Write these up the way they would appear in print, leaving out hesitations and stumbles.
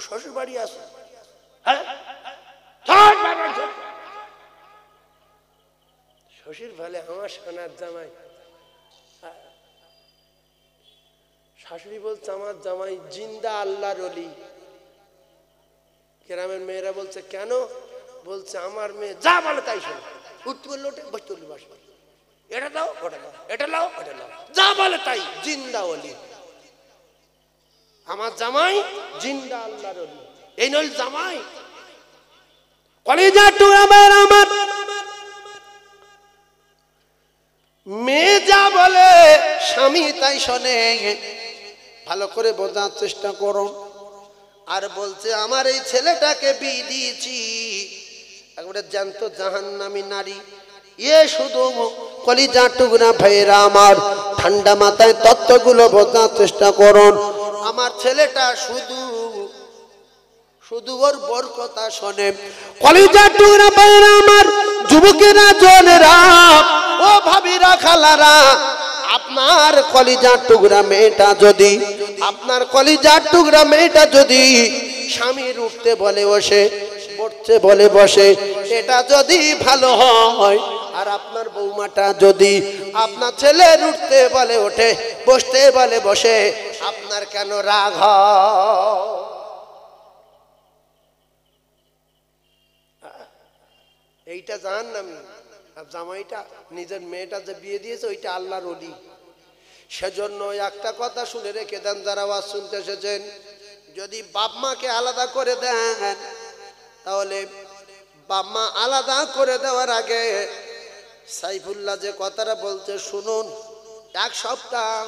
শ্বশুর বাড়ি আছে, শ্বশুর বলে আমার সোনার জামাই, শাশুড়ি বলছে আমার জামাই জিন্দা আল্লাহর ওলি। গ্রামের মেয়েরা বলছে কেন? বলছে আমার মেয়ে যা বলে তাই শোনে, উঠতে বললে ওঠে, বসতে বললে বসবে, এটা দাও ওটা দাও, এটা লাও ওটা লাও, যা বলে তাই, জিন্দা ওলি। আমার জামাই জিন্দা আল্লাহর ওলি। এই নল জামাই কলিজার টুকরা মেয়ের আমার, মেয়ে যা বলে স্বামী তাই শোনে। ভালো করে বোঝার চেষ্টা করো। আর বলছে আমার এই ছেলেটাকে বিয়ে দিয়েছি একবারে জ্যান্ত জাহান্নামী নারী। এ শুধু কলিজার টুকরা ভাইয়েরা আমার, ঠান্ডা মাথায় তত্ত্বগুলো বোঝার চেষ্টা করুন। আমার ছেলেটা শুধু শুধু ওর বর কথা শোনে। কলিজার টুকরা ভাইয়েরা আমার, যুবকেরা জনেরা, ও ভাবিরা খালারা, আপনার কলিজার টুকরা মেয়েটা যদি, আপনার কলিজার টুকরা মেয়েটা যদি স্বামীর উঠতে বলে বসে, বসতে বলে বসে, এটা যদি ভালো হয়, আর আপনার বৌমাটা যদি আপনার ছেলের উঠতে বলে ওঠে, বসতে বলে বসে, আপনার কেন রাগ হয়? এইটা জাহান্নামী। আর জামাইটা নিজের মেয়েটা যে বিয়ে দিয়েছে ওইটা আল্লাহর ওলি। সেজন্য একটা কথা শুনে রেখে দেন যারা ওয়াজ শুনতে এসেছেন, যদি বাপ মাকে আলাদা করে দেন, তাহলে বাপ মা আলাদা করে দেওয়ার আগে সাইফুল্লাহ যে কথাটা বলছে শুনুন। এক সপ্তাহ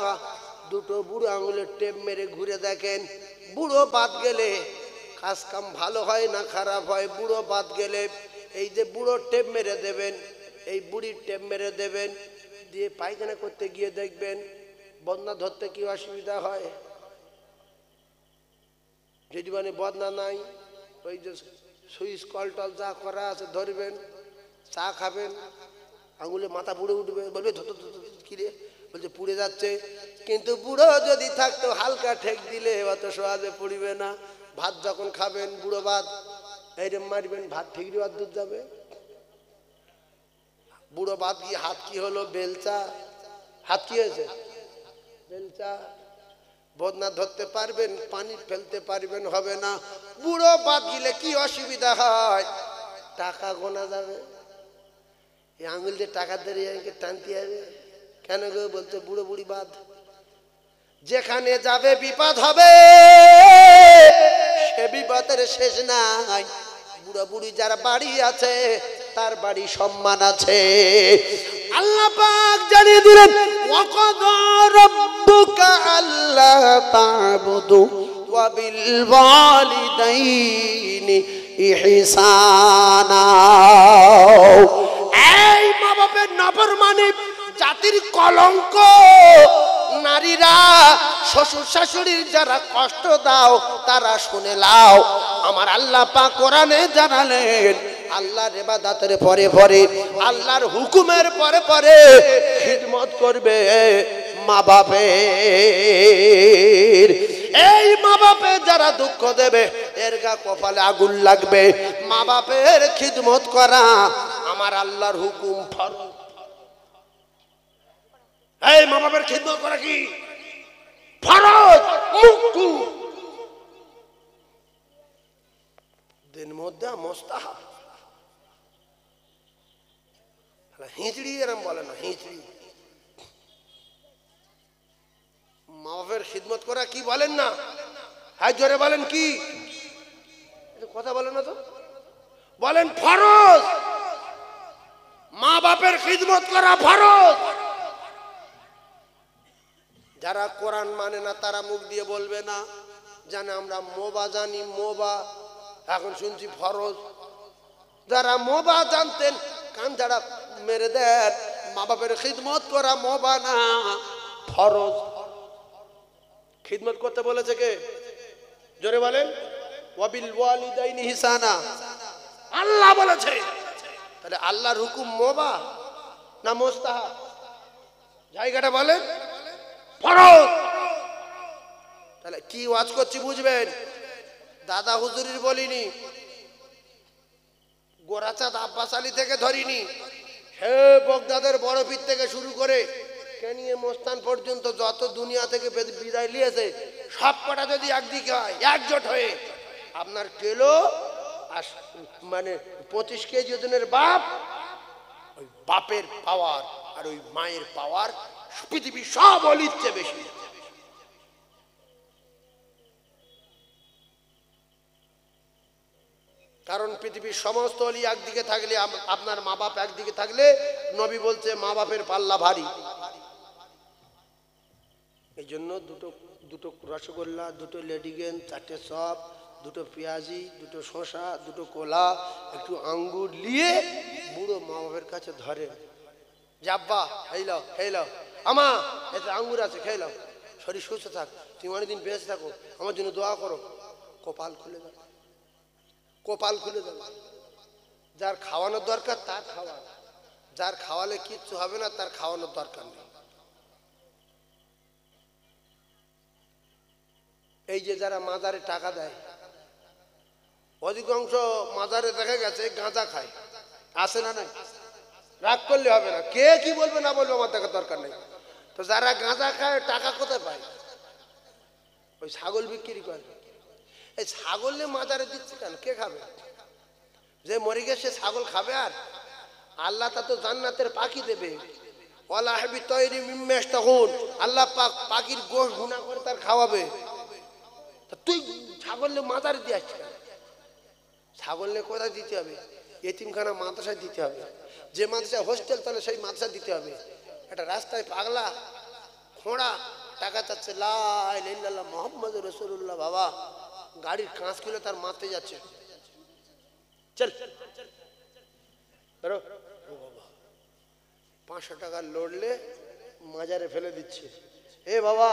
দুটো বুড়ো আঙুলের টেপ মেরে ঘুরে দেখেন, বুড়ো বাদ গেলে কাজ কাম ভালো হয় না খারাপ হয়? বুড়ো বাদ গেলে এই যে বুড়ো টেপ মেরে দেবেন, এই বুড়ির টেপ মেরে দেবেন, দিয়ে পায়খানা করতে গিয়ে দেখবেন বদনা ধরতে কি অসুবিধা হয়? যদি মানে বদনা নাই, ওই যে সুইচ কল টল যা করা আছে ধরবেন, চা খাবেন, আঙুলে মাথা পুড়ে উঠবে, বলবে কিরে, বলছে পুড়ে যাচ্ছে। কিন্তু বুড়ো যদি থাকতো হালকা ঠেক দিলে অত সহজে পুড়িবে না। ভাত যখন খাবেন, বুড়ো ভাত এইরকম মারবেন, ভাত ঠিকরি ভাত দুধ যাবে। বুড়ো ভাত কি হাত কি হলো? বেলচা। হাত কি হয়েছে? বেলচা। বদনা ধরতে পারবেন, পানি ফেলতে পারবেন, হবে না। বুড়ো বাদ গিলে কি অসুবিধা হয়? টাকা গোনা যাবে, এই আঙুল দিয়ে টাকা দিয়ে টানতে হবে। কেন গো? বলতে বুড়ো বুড়ি বাদ। যেখানে যাবে বিপদ হবে, সে বিপদের শেষ নাই। বুড়ো বুড়ি যার বাড়ি আছে তার বাড়ি সম্মান আছে। আল্লাহ পাক জানিয়ে দিলেন, ওয়াকাদা রাব্বুকা আল্লা তা'বুদু ওয়া বিল ওয়ালিদাইনি ইহসানা। এই মা বাপের নাফরমানি জাতির কলঙ্ক। নারীরা শ্বশুর শাশুড়ির যারা কষ্ট দাও তারা শুনে লাও। আমার আল্লাহ পাক কোরআনে জানালেন, আল্লাহর ইবাদতের পরে পরে, আল্লাহর হুকুমের পরে পরে খিদমত করবে মা বাপের। এই মা বাপের যারা দুঃখ দেবে এর গা কপালে আগুন লাগবে। মা বাপের খিদমত করা আমার আল্লাহর হুকুম ফরজ। এই মা বাপের খিদমত করা কি ফরজ? মুক্তু দিন মধ্যে মোস্তাহাব। হিজড়ি এরম বলে না, হিজড়ি। মা বাপের খিদমত করা কি বলেন না? হ্যাঁ জোরে বলেন কি? কথা বলেন না তো, বলেন ফরজ। মা বাপের খিদমত করা ফরজ। যারা কোরআন মানে না তারা মুখ দিয়ে বলবে না, জানে আমরা মোবা জানি, মোবা। এখন শুনছি ফরজ। যারা মোবা জানতেন কান যারা মেরে দেন। মা বাপের খিদমত করা মোবা না, ফরজ। খিদমত করতে বলেছে কে? জোরে বলেন। ওয়াবিল ওয়ালিদাইনি ইহসানা আল্লাহ বলেছে। তাহলে আল্লাহর হুকুম মোবা না মুস্তাহাব? জায়গাটা বলেন, ফরজ। তাহলে কি ওয়াজ করছি বুঝবেন। দাদা হুজুরির বলিনি, গোরাচাঁদ আব্বাস আলী থেকে ধরিনি, হে বগদাদের বড় পীর থেকে শুরু করে কেনিয়ে মোস্তান পর্যন্ত যত দুনিয়া থেকে বিদায় নিয়েছে সব কটা যদি একদিকে হয় একজোট হয়ে আপনার কিলো মানে 25 কেজি ওজনের বাপ, ওই বাপের পাওয়ার আর ওই মায়ের পাওয়ার পৃথিবীর সব অলির চেয়ে বেশি। কারণ পৃথিবীর সমস্ত অলি একদিকে থাকলে, আপনার মা বাপ একদিকে থাকলে নবী বলছে মা বাপের পাল্লা ভারী। এই জন্য দুটো রসগোল্লা, দুটো লেডিগেন, 4টে চপ, দুটো পেঁয়াজি, দুটো শসা, দুটো কোলা, একটু আঙ্গুর নিয়ে বুড়ো মা বাপের কাছে ধরে, যাব্বা খেলাও খেলাও, আমা এতে আঙ্গুর আছে খেলাও, শরীর সুস্থ থাক, তুমি অনেকদিন বেঁচে থাকো, আমার জন্য দোয়া করো। কপাল খুলে দাও, কপাল খুলে দাও। যার খাওয়ানোর দরকার তার খাওয়া, যার খাওয়ালে কিচ্ছু হবে না তার খাওয়ানোর দরকার নেই। এই যে যারা মাজারে টাকা দেয়, অধিকাংশ মাজারে দেখা গেছে গাঁজা খায়, আসে না নাই? রাগ করলে হবে না, কে কি বলবে না বলবে আমার দেখার দরকার নেই। তো যারা গাঁজা খায় টাকা কোথায় পায়? ওই ছাগল বিক্রি করে। এই ছাগল নিয়ে মাজারে দিচ্ছে কেন? কে খাবে? যে মরে গেছে ছাগল খাবে? আর আল্লাহ তা তো জান্নাতের পাখি দেবে, ওয়ালা হাবি তৈরি মিম্মেশ, তখন আল্লাহ পাক পাখির গোশ ভুনা করে তার খাওয়াবে। তুই ছাগল নিয়ে মাজারে দিয়ে আসছিস কেন? ছাগল নিয়ে কোথায় দিতে হবে? এতিমখানা মাদ্রাসায় দিতে হবে, যে মাদ্রাসায় হোস্টেল তাহলে সেই মাদ্রাসা দিতে হবে। একটা রাস্তায় পাগলা খোঁড়া টাকা চাচ্ছে, লা ইলাহা ইল্লাল্লাহ মুহাম্মাদুর রাসূলুল্লাহ, বাবা গাড়ির কাঁচ খুলে তার মারতে যাচ্ছে, চল বেরো। ও বাবা 500 টাকা লড়লে মাজারে ফেলে দিচ্ছে। এ বাবা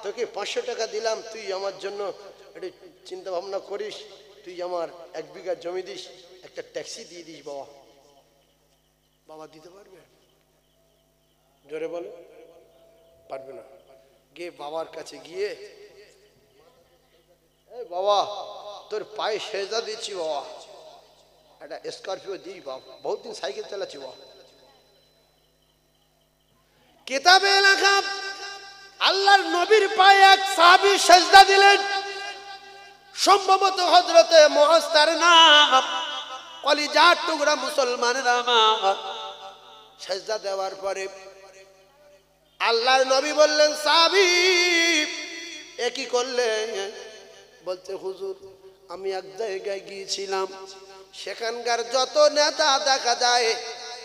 তোকে 500 টাকা দিলাম, তুই আমার জন্য একটু চিন্তা ভাবনা করিস, তুই আমার 1 বিঘা জমি দিস, একটা ট্যাক্সি দিয়ে দিস বাবা। বাবা দিতে পারবে? জোরে বলো, পারবে না। গিয়ে বাবার কাছে গিয়ে, বাবা তোর পায়ে সেজদা দিচ্ছি বাবা, একটা স্করপিও দিই বাবা, বহুত দিন সাইকেল চালাচ্ছি বাবা। কিতাবে লেখা আল্লাহর নবীর পায়ে এক সাহাবী সেজদা দিলেন, সম্ভবত হযরতে মুআজ তার নাম। কলিজার টুকরা মুসলমানেরা আমার, সেজদা দেওয়ার পরে আল্লাহর নবী বললেন, সাহাবী এ কি করলে? বলতে হুজুর আমি এক জায়গায় গিয়েছিলাম, সেখানকার যত নেতা দেখা যায়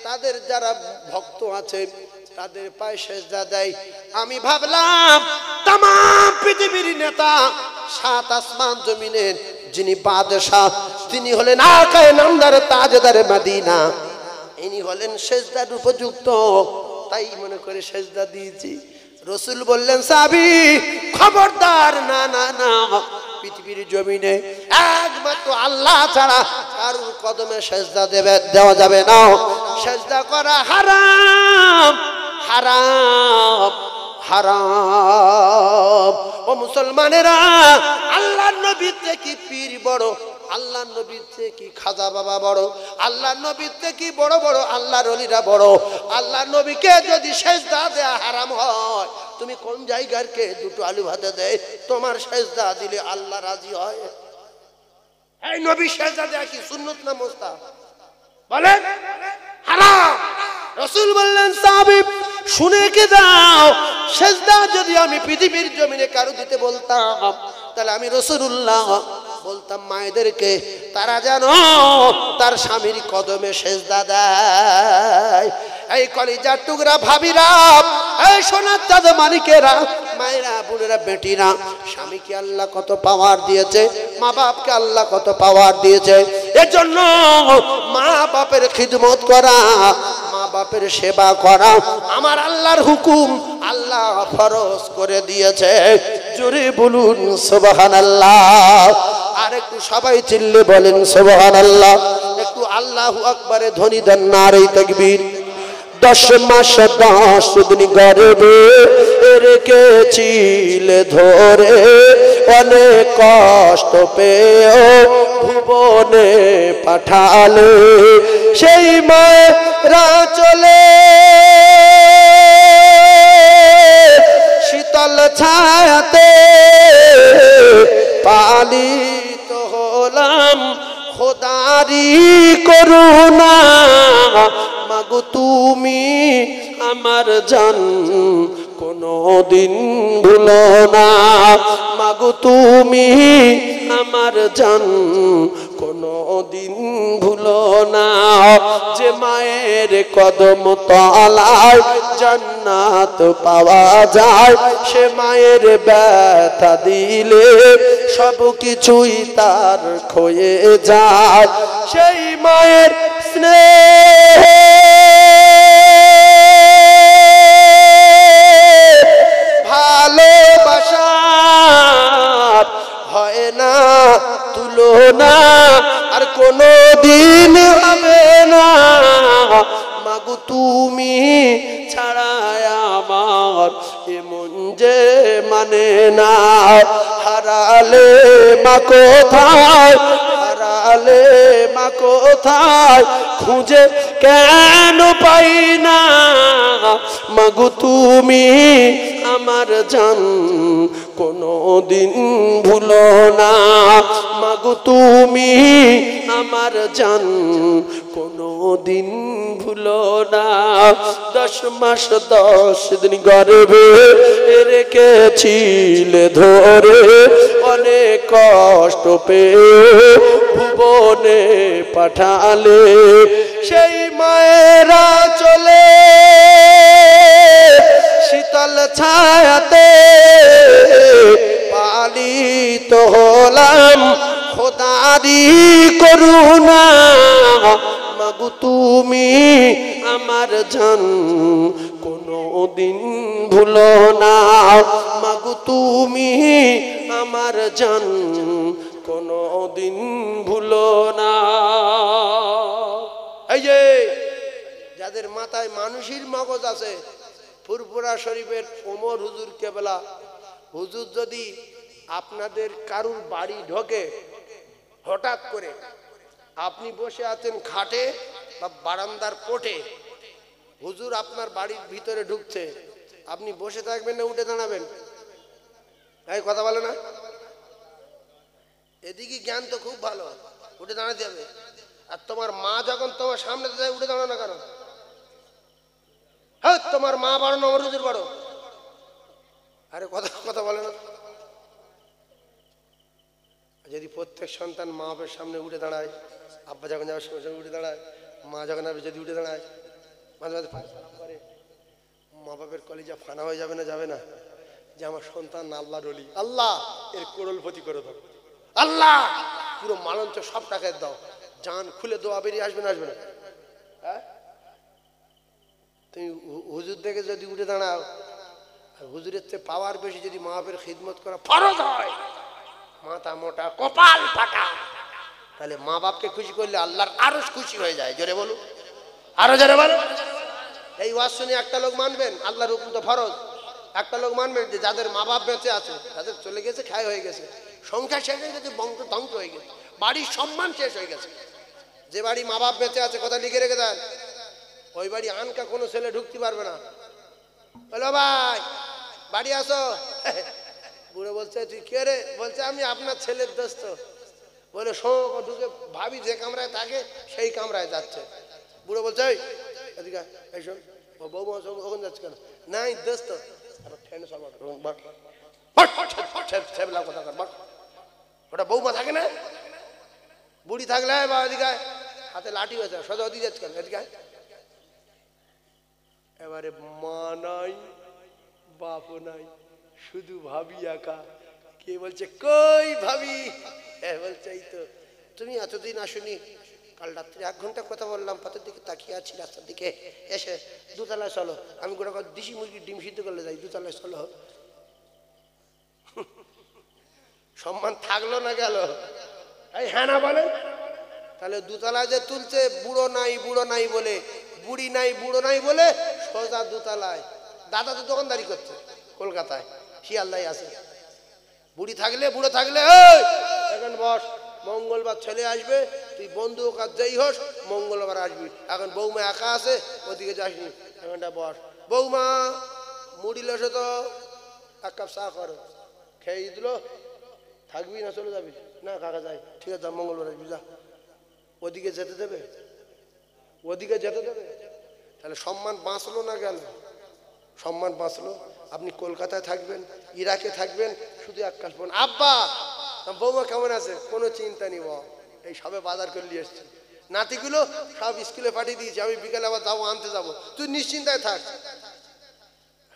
তাদের যারা ভক্ত আছে তাদের পায়ে সেজদা দেয়। আমি ভাবলাম তাম পৃথিবীর নেতা, 7 আসমান জমিনের যিনি বাদশাহ, তিনি হলেন আকায়ে নামদার তাজদার মদিনা, ইনি হলেন সেজদার উপযুক্ত, তাই মনে করে সেজদা দিয়েছি। রাসূল বললেন, সাহাবী খবরদার, না না না, পৃথিবীর জমিনে একমাত্র আল্লাহ ছাড়া কারোর কদমে সেজদা দেওয়া যাবে না, সেজদা করা হারাম হারাম হারাম। ও মুসলমানেরা, আল্লাহর নবীর থেকে পীর বড়, আল্লাহর নবীর থেকে খাজা বাবা বড়, আল্লাহর নবীর থেকে বড় বড় আল্লাহর ওলিরা বড়। আল্লাহর নবীকে যদি সেজদা দেয়া হারাম হয়, তুমি কোন জায়গার কে 2টো আলু ভাতে দেয়, তোমার সেজদা দিলে আল্লাহ রাজি হয়? এই নবী সেজদা দেয়া কি সুন্নত না মুস্তাহাব? বলেন হারাম। রাসূল বললেন, সাহাবী শুনে কি দাও, সেজদা যদি আমি পৃথিবীর জমিনে কারো দিতে বলতাম, তাহলে আমি রাসূলুল্লাহ বলতাম মায়েদেরকে, তারা যেন তার স্বামীর কদমে সেজদা দেয়। এই কলিজার টুকরা ভাবিরা, এই সোনার চাঁদ মানিকেরা, মায়েরা, বোনেরা, বেটিরা, স্বামীকে আল্লাহ কত পাওয়ার দিয়েছে, মা বাপকে আল্লাহ কত পাওয়ার দিয়েছে। এজন্য মা বাপের খিদমত করা, মা বাপের সেবা করা আমার আল্লাহর হুকুম, আল্লাহ ফরজ করে দিয়েছে। জোরে বলুন সুবহানাল্লাহ। আর একটু সবাই চিল্লে বলেন সুবহানাল্লাহ। একটু আল্লাহু আকবারে ধ্বনি দেন, নারে তাকবীর। 10 মাস 10 দিন গর্ভে রেখেছিলে ধরে অনেক কষ্ট পেয়ে ভুবনে পাঠালে সেই মায়েরা চলে শীতল ছায়াতে পালিত হলাম খোদারি করুণা মাগো তুমি আমার জান কোনদিন ভুলো না মাগো তুমি আমার জান কোনদিন ভুলো না যে মায়ের কদম তলায় জান্নাত পাওয়া যায় সে মায়ের ব্যথা দিলে সব কিছুই তার ক্ষয়ে যায় সেই মায়ের স্নেহ ভালোবাসার হয় না তুলনা আর কোনো দিন হবে না মাগো তুমি ছাড়া আমার এমন যে মানে না হারালে মা কোথায় হারালে মা কোথায় খুঁজে কেন পাই না মাগো তুমি আমার জান কোনদিন ভুলো না মাগো তুমি আমার জান কোনদিন ভুলো না 10 মাস 10 দিন গর্ভে রেখেছিলে ধরে অনেক কষ্ট পেয়ে ভুবনে পাঠালে সেই মায়েরা চলে শীতল ছায়াতে পালিত হলাম খোদারি করুণা মাগো তুমি আমার জান কোনদিন ভুলো না মাগো তুমি আমার জান কোনদিন ভুলো না এই যে যাদের মাথায় মানুষের মগজ আছে ফুরফুরা শরীফের ওমর হুজুর কেবলা হুজুর যদি আপনাদের কারুর বাড়ি ঢোকে হঠাৎ করে আপনি বসে আছেন খাটে বা বারান্দার কোঠে হুজুর আপনার বাড়ির ভিতরে ঢুকছে আপনি বসে থাকবেন না উঠে দাঁড়াবেন এই কথা বলে না এদিকে জ্ঞান তো খুব ভালো উঠে দাঁড়াতে হবে আর তোমার মা যখন তোমার সামনে যায় উঠে দাঁড়ানো না কেন হ্যাঁ তোমার মা বাড়ো না ওমর হুজুর বাড়ো আরে কথা কথা বলে না যদি প্রত্যেক সন্তান মা বাপের সামনে উঠে দাঁড়ায় আব্বা যখন যাবে সঙ্গে সঙ্গে উঠে দাঁড়ায় মা যখন যাবে যদি উঠে দাঁড়ায় মাঝে মাঝে করে মা বাপের কলিজা ফানা হয়ে যাবে না যে আমার সন্তান আল্লাহর ওলি আল্লাহ এর কোড়লপতি করে দাও আল্লাহ পুরো মালঞ্চ সব টাকায় দাও জান খুলে দোয়া বেরিয়ে আসবে না হ্যাঁ তুমি হুজুর দেখে যদি উঠে দাঁড়াও হুজুরের চেয়ে পাওয়ার বেশি যদি মা বাপের খিদমত করা ফরজ হয় মাথা মোটা কপাল ফাটা তাহলে মা বাপকে খুশি করলে আল্লাহর আরো খুশি হয়ে যায় জোরে বলো আরো জোরে বলো এই ওয়াজ শুনে একটা লোক মানবেন আল্লাহর হুকুম তো ফরজ একটা লোক মানবেন যে যাদের মা বাপ বেঁচে আছে তাদের চলে গেছে খায় হয়ে গেছে সংখ্যার শেষ হয়ে গেছে বংশ ধ্বংস হয়ে গেছে বাড়ির সম্মান শেষ হয়ে গেছে যে বাড়ি মা বাপ বেঁচে আছে কথা লিখে রেখে দেন ওই বাড়ি আনকা কোনো ছেলে ঢুকতে পারবে না বলো ভাই বাড়ি আসো বুড়ো বলছে তুই কে রে বলছে আমি আপনার ছেলের দোস্ত বলে শোক ঢুকে ভাবি যে কামরায় থাকে সেই কামরায় যাচ্ছে বুড়ো বলছে এদিকে এই শোন ও বউ ওখানে যাচ্ছে কেন নাই দোস্ত ওটা বৌমা থাকে না বুড়ি থাকলে বা এদিকে হাতে লাঠি হয়েছে সোজা ওদিকে যাচ্ছে কেন এদিকে এবারে মা নাই বাপও নাই শুধু ভাবি একা কে বলছে কই ভাবি বলছে এই তো তুমি এতদিন আসুনি কাল রাত্রে 1 ঘন্টা কথা বললাম পথের দিকে তাকিয়ে আছি রাস্তার দিকে এসে দুতলায় চলো আমি গোটা দেশি মুরগির ডিম সিদ্ধ করলে যাই দুতলায় চলো সম্মান থাকলো না গেল এই হ্যাঁ না বলেন তাহলে দুতলায় যে তুলছে বুড়ো নাই বলে বুড়ি নাই বুড়ো নাই বলে সোজা দুতলায় দাদা তো দোকানদারি করছে কলকাতায়, শিয়ালদায় আছে। বুড়ি থাকলে বুড়ো থাকলে এখন বস, মঙ্গলবার ছেলে আসবে, তুই বন্ধু কাজ যেই হোস মঙ্গলবার আসবি। এখন বৌমা একা আছে, ওদিকে যাসনি, এখানটা বস। বৌমা মুড়ি লসে তো এক কাপ চা করো, খেয়ে দিল, থাকবি না চলে যাবি? না কাকা যাই, ঠিক আছে মঙ্গলবার আসবি, যা। ওদিকে যেতে দেবে? ওদিকে যেতে দেবে? তাহলে সম্মান বাঁচলো না গেল? সম্মান বাঁচলো। আপনি কলকাতায় থাকবেন, ইরাকে থাকবেন, শুধু এক কাজ বলুন, আব্বা বৌমা কেমন আছে? কোনো চিন্তা নেই, এই সবে বাজার করে নিয়ে এসছি, নাতিগুলো সব স্কুলে পাঠিয়ে দিয়েছি, আমি বিকালে আবার যাবো আনতে যাবো, তুই নিশ্চিন্তায় থাক।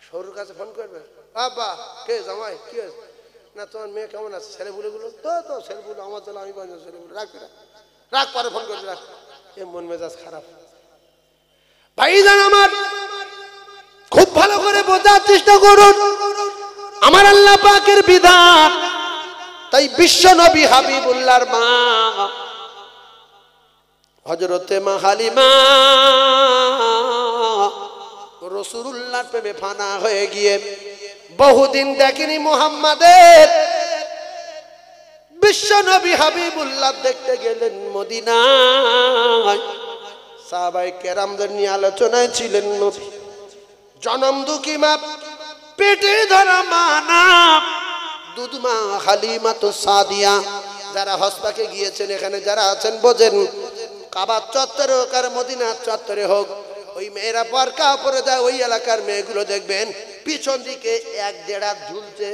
সরুর কাছে ফোন করবে, আব্বা কে জামাই কি আছে? না তোমার মেয়ে কেমন আছে? ছেলেপুলেগুলো তো ছেলেপুলো আমার চলো, আমি ছেলেপুলো রাখবি, রাখ পরে ফোন করবি, রাখ। এ মন মেজাজ খারাপ। ভাইজান আমার খুব ভালো করে বোঝার চেষ্টা করুন, আমার আল্লাহ পাকের বিধান। তাই বিশ্ব নবী হাবিবুল্লাহর মা হযরতে মা হালিমা রাসূলুল্লাহর প্রেমে ফানা হয়ে গিয়ে বহুদিন দেখেনি মুহাম্মাদের, বিশ্ব নবী হাবিবুল্লাহ দেখতে গেলেন মদিনায়। সাহাবায়ে কেরামদের নিয়ে আলোচনায় ছিলেন নবী। জনম দুঃখী মা, পেটে ধরা মা না, দুধমা হালিমাতু সাদিয়া। যারা হসপাকে গিয়েছেন, এখানে যারা আছেন বোঝেন, কাবা চত্বরে হোক আর মদিনা চত্বরে হোক, ওই মেয়েরা পরকা পরে যায়, ওই এলাকার মেয়েগুলো দেখবেন পিছন দিকে এক দেড় হাত ঝুলছে,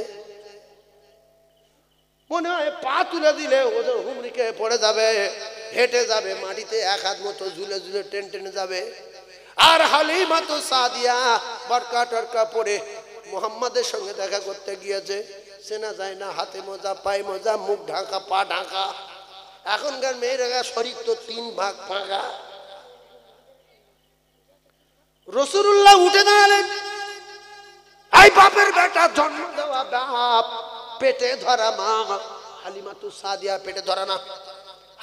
মনে হয় পা তুলে দিলে ওদের হুমড়িকে পড়ে যাবে, হেঁটে যাবে মাটিতে, এক হাত মতো ঝুলে ঝুলে টেনে যাবে। আর হালিমাতু সাদিয়া বরকা টরকা পরে মুহাম্মাদের সঙ্গে দেখা করতে গিয়েছে, চেনা যায় না, হাতে মোজা পায়ে মোজা, মুখ ঢাকা পা ঢাকা। এখনকার মেয়েরা শরীর তো 3 ভাগ ফাঁকা। রাসূলুল্লাহ উঠে দাঁড়ালেন, এই বাপের বেটা, জন্ম দেওয়া বাপ, পেটে ধরা মা হালিমাতু সাদিয়া, পেটে ধরা না,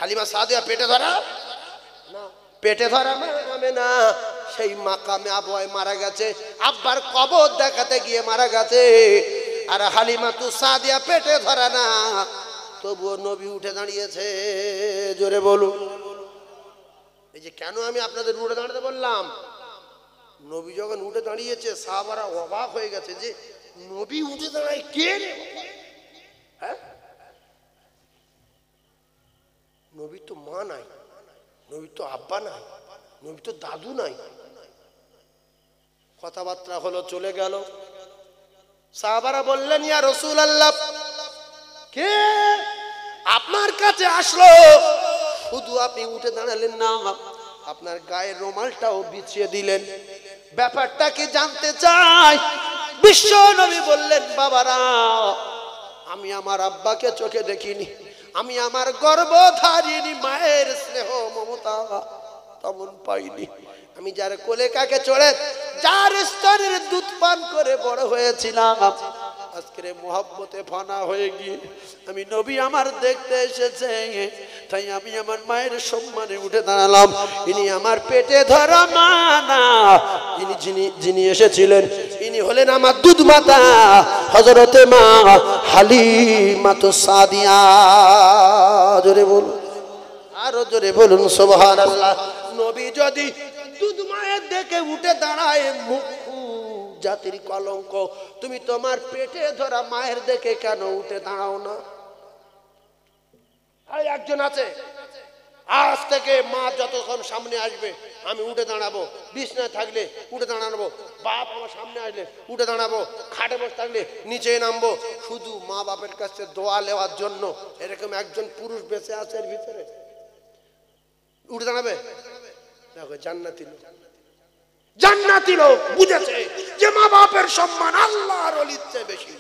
হালিমা সাদিয়া পেটে ধরা না, পেটে ধরা মা আমেনা সেই মাকামে আবহাওয়ায় মারা গেছে, আব্বার কবর দেখাতে গিয়ে মারা গেছে। আর হালিমাতু সাদিয়া পেটে ধরা না, তবুও নবী উঠে দাঁড়িয়েছে। জোরে বলুন। এই যে কেন আমি আপনাদের উঠে দাঁড়াতে বললাম, নবী যখন উঠে দাঁড়িয়েছে সাহাবারা অবাক হয়ে গেছে যে নবী উঠে দাঁড়ায় কে রে? হ্যাঁ, নবী তো মা নাই, নবী তো আব্বা নাই, নবী তো দাদু নাই। কথাবার্তা হলো, চলে গেল। সাহাবারা বললেন, ইয়া রাসূলুল্লাহ, কে আপনার কাছে আসলো? শুধু আপনি উঠে দাঁড়ালেন না, আপনার গায়ের রুমালটাও বিছিয়ে দিলেন, ব্যাপারটা কি জানতে চাই। বিশ্ব নবী বললেন, বাবারা, আমি আমার আব্বাকে চোখে দেখিনি, আমি আমার গর্ভধারিণী মায়ের স্নেহ মমতা তেমন পাইনি। আমি যার কোলে কাকে চড়ে, যার স্তনের দুধ পান করে বড় হয়েছিলাম, আজকের মহব্বতে ফানা হয়ে গিয়ে আমি নবী আমার দেখতে এসেছে, তাই আমি আমার মায়ের সম্মানে উঠে দাঁড়ালাম। ইনি আমার পেটে ধরা মা না, যিনি এসেছিলেন ইনি হলেন আমার দুধ মাতা হযরতে মা হালিমাতু সাদিয়া। জোরে বলুন, আরো জোরে বলুন সুবহানাল্লাহ। নবী যদি দুধ মায়ের দেখে উঠে দাঁড়ায়, মুখ জাতির কলঙ্ক, তুমি তোমার পেটে ধরা মায়ের দেখে কেন উঠে দাঁড়াও না? আর একজন আছে, আজ থেকে মা যতক্ষণ সামনে আসবে আমি উঠে দাঁড়াবো, বিছনায় থাকলে উঠে দাঁড়াবো, বাপ আমার সামনে আসলে উঠে দাঁড়াবো, খাটে বসে থাকলে নিচে নামবো, শুধু মা বাপের কাছে দোয়া নেওয়ার জন্য। এরকম একজন পুরুষ বেঁচে আছে এর ভিতরে, উঠে দাঁড়াবে? দেখো, জান্নাতি লোক, জান্নাতি লোক বুঝেছে যে মা বাপের সম্মান আল্লাহর ওলির চেয়ে বেশি।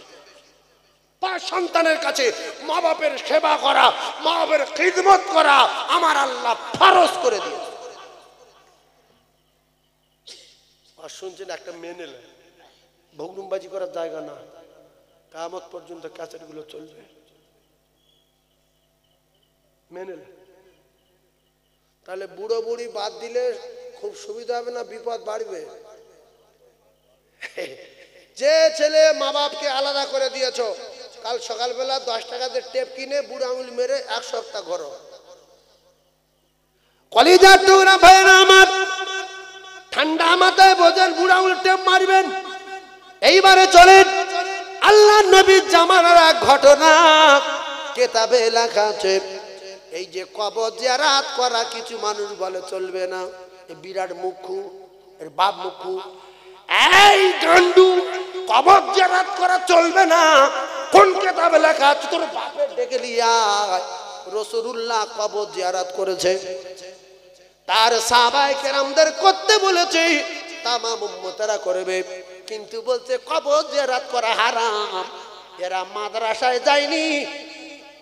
পাঁচ সন্তানের কাছে মা বাপের সেবা করা, মা বাপের খিদমত করা আমার আল্লাহ ফরজ করে দিয়েছে। আর শুনছেন একটা মেনে ভগ্নুমবাজি করার জায়গা না, কিয়ামত পর্যন্ত ক্যাসেট গুলো চলবে। মেনে তাহলে বুড়ো বুড়ি বাদ দিলে খুব সুবিধা হবে না বিপদ বাড়বে? যে ছেলে মা বাপকে আলাদা করে দিয়েছো, কাল সকালবেলা 10 টাকাতে টেপ কিনে বুড়ো আঙুল মেরে 1 সপ্তাহ ঘরো। কলিজার টুকরা ভাইরা আমার, ঠান্ডা মাথায় বোঝেন বুড়ো আঙুল টেপ মারবেন। এইবারে চলেন আল্লাহ নবীর জামানার এক ঘটনা কেতাবে লেখা আছে। এই যে কবর জিয়ারত করা কিছু মানুষ বলে চলবে না, এই বিরাট মুখ্য, এর বাপ মুখ্য, এই গান্ডু কবর জিয়ারত করা চলবে না। কোন কেতাবে লেখা আছে? তোর বাপের ডেকে লিয়া রাসূলুল্লাহ কবর জিয়ারত করেছে, তার সাহাবায়ে কেরামদের করতে বলেছে, তামাম উম্মতেরা করবে, কিন্তু বলছে কবর জিয়ারত করা হারাম। এরা মাদ্রাসায় যায়নি,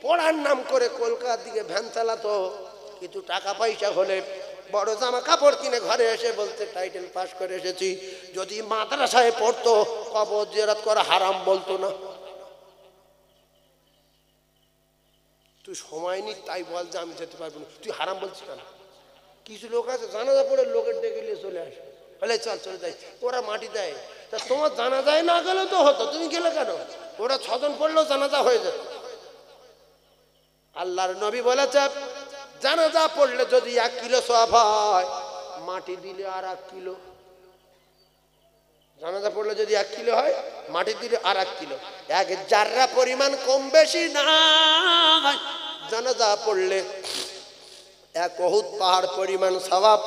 পড়ার নাম করে কলকাতার দিকে ভ্যান চালাতো, কিছু টাকা পয়সা হলে বড় জামা কাপড় কিনে ঘরে এসে বলতে টাইটেল পাস করে এসেছি। যদি মাদ্রাসায় পড়তো কবর জিয়ারত করা হারাম বলতো না। তুই সময় নি তাই বল যে আমি যেতে পারবো না, তুই হারাম বলছিস কেন? কিছু লোক আছে জানাজা পড়ে লোকের ডেকে নিয়ে চলে আসে, বলে চল চলে যাই, ওরা মাটি দেয়। তা তোমার জানাজায় না গেলেও তো হতো, তুমি গেলে কেন? ওরা 6 জন পড়লেও জানাজা হয়ে যেত। আল্লাহর নবী বলেছে জানাজা পড়লে যদি 1 কিলো সওয়াব হয়, মাটি দিলে আর 1 কিলো। জানাজা পড়লে যদি 1 কিলো হয়, মাটি দিলে আর 1 কিলো। 1 জাররা পরিমাণ কম বেশি না। জানাজা পড়লে 1 উহুদ পাহাড় পরিমাণ সওয়াব,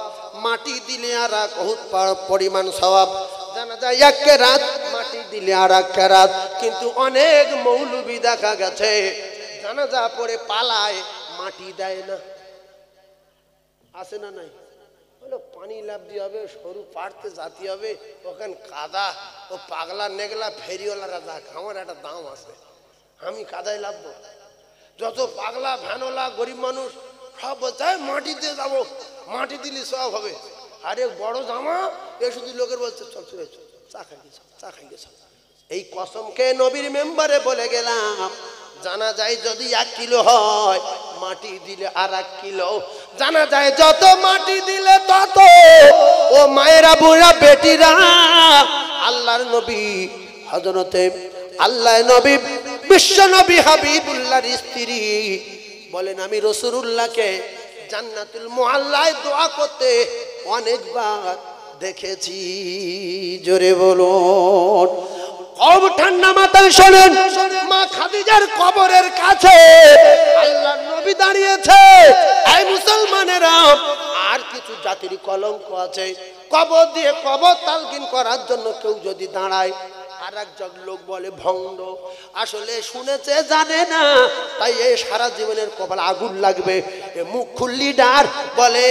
মাটি দিলে আর 1 উহুদ পাহাড় পরিমাণ সওয়াব। জানাজা 1 কেরাত, মাটি দিলে আর 1 কেরাত। কিন্তু অনেক মৌলবি দেখা গেছে জানাজা পড়ে পালায়, মাটি দেয় না। আছে না নাই? বলো পানি লাভ দিয়ে হবে, সরু পাড়তে জাতি হবে, ওখানে কাদা, ও পাগলা নেগলা ফেরিওয়ালারা যাক, আমার একটা দাম আছে, আমি কাদায় লাভবো। যত পাগলা ভ্যানওয়ালা গরিব মানুষ সব বলছে মাটি দিয়ে যাবো, মাটি দিলে সব হবে। আরে বড় জামা এ শুধু লোকের বলছে চল চলে চা খাই গেছ, চা খাই গেছ। এই কসমকে নবীর মেম্বারে বলে গেলাম, জানা যায় যদি 1 কিলো হয়, মাটি দিলে আর 1 কিলো। জানা যায় যত মাটি দিলে তত। ও মায়েরা বুড়া বেটিরা, আল্লাহর নবী হযরতে আল্লাহ নবী বিশ্ব নবী হাবিবুল্লাহর স্ত্রী বলেন, আমি রাসূলুল্লাহকে জান্নাতুল মুআল্লায় দোয়া করতে অনেকবার দেখেছি। জোরে বলুন। কব ঠান্ডা মাথায় শোনেন, মা খাদিজার কবরের কাছে আল্লাহর নবী দাঁড়িয়েছে। এই মুসলমানেরা, আর কিছু জাতির কলঙ্ক আছে, কবর দিয়ে কবর তালকিন করার জন্য কেউ যদি দাঁড়ায়, আর একজন লোক বলে ভণ্ড, আসলে শুনেছে জানে না, তাই এই সারা জীবনের কপাল আগুন লাগবে। এ মুখ খুললি ডার বলে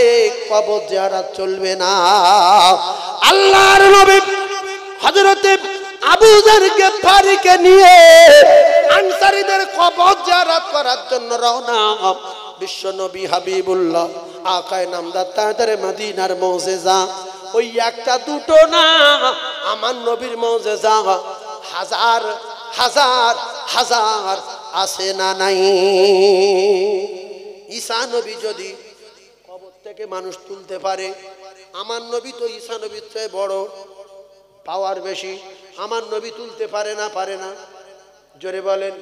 কবর জিয়ারত চলবে না। আল্লাহর নবী হযরতে আবু যর গিফারিকে নিয়ে আনসারীদের কবর জিয়ারত করার জন্য রওনা। বিশ্ব নবী হাবিবুল্লাহ আকায়ে নামদার তাড়াতাড়ি মদিনার মুজিজা, ওই একটা দুটো না, আমার নবীর মুজিজা হাজার হাজার হাজার আছে না নাই? ঈসা নবী যদি কবর থেকে মানুষ তুলতে পারে, আমার নবী তো ঈসা নবীর চেয়ে বড়, পাওয়ার বেশি, আমার নবী তুলতে পারে না? পারে না? জোরে বলেন।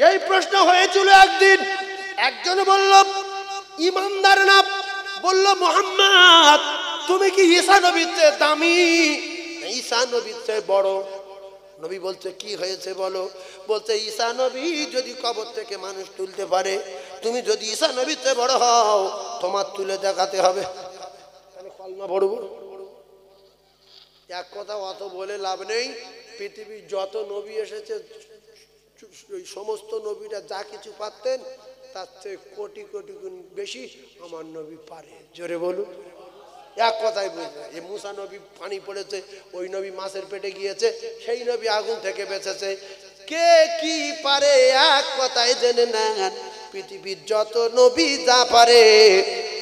এই প্রশ্ন হয়েছিল একদিন। একজন বলল ইমানদার না, বলল মুহাম্মদ তুমি কি ঈসা নবীর চেয়ে দামি, ঈসা নবীর চেয়ে বড়? নবী বলছে কি হয়েছে বলো? বলছে ঈসা নবী যদি কবর থেকে মানুষ তুলতে পারে, তুমি যদি ঈসা নবীর চেয়ে বড় হও, তোমার তুলে দেখাতে হবে। আমি কলমা পড়ব। এক কথা অত বলে লাভ নেই। পৃথিবীর যত নবী এসেছে, সমস্ত নবীরা যা কিছু পারতেন তার চেয়ে কোটি কোটি গুণ বেশি আমার নবী পারে। জোরে বলুন। এক কথাই বুঝবে। এই মুসা নবী পানি পড়েছে, ওই নবী মাছের পেটে গিয়েছে, সেই নবী আগুন থেকে বেঁচেছে। কে কি পারে এক কথায় জেনে নেন। পৃথিবীর যত নবী যা পারে,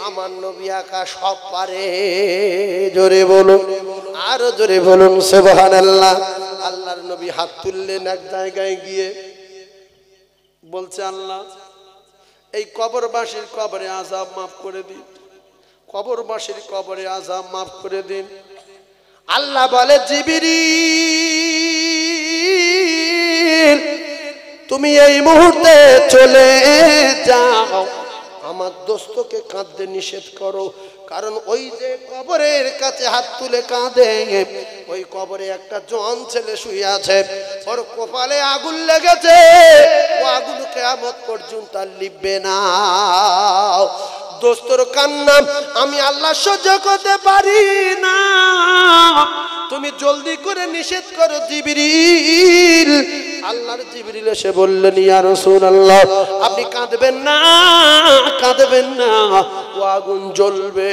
আমার নবী একা সব পারে। জোরে বলুন, আরো জোরে বলুন সুবহানাল্লাহ। আল্লাহর নবী হাত তুললেন এক জায়গায় গিয়ে, বলছে আল্লাহ এই কবরবাসীর কবরে আযাব মাফ করে দিন। কবরবাসীর কবরে আযাব মাফ করে দিন। আল্লাহ বলে জিবরিল তুমি এই মুহূর্তে চলে যাও, আমার দোস্তকে কাঁদতে নিষেধ করো, কারণ ওই যে কবরের কাছে হাত তুলে কাঁদে ওই কবরে একটা জোয়ান ছেলে শুয়ে আছে, ওর কপালে আগুন লেগেছে, ও আগুন কিয়ামত পর্যন্ত আর লিখবে না। দোস্তর কান্না আমি আল্লাহ সহ্য করতে পারি না, তুমি জলদি করে নিষেধ করো জিবরিল। আল্লাহর জিবরিল এসে বললেন ইয়া রাসূলুল্লাহ আপনি কাঁদবেন না, কাঁদবেন না, ও আগুন জ্বলবে।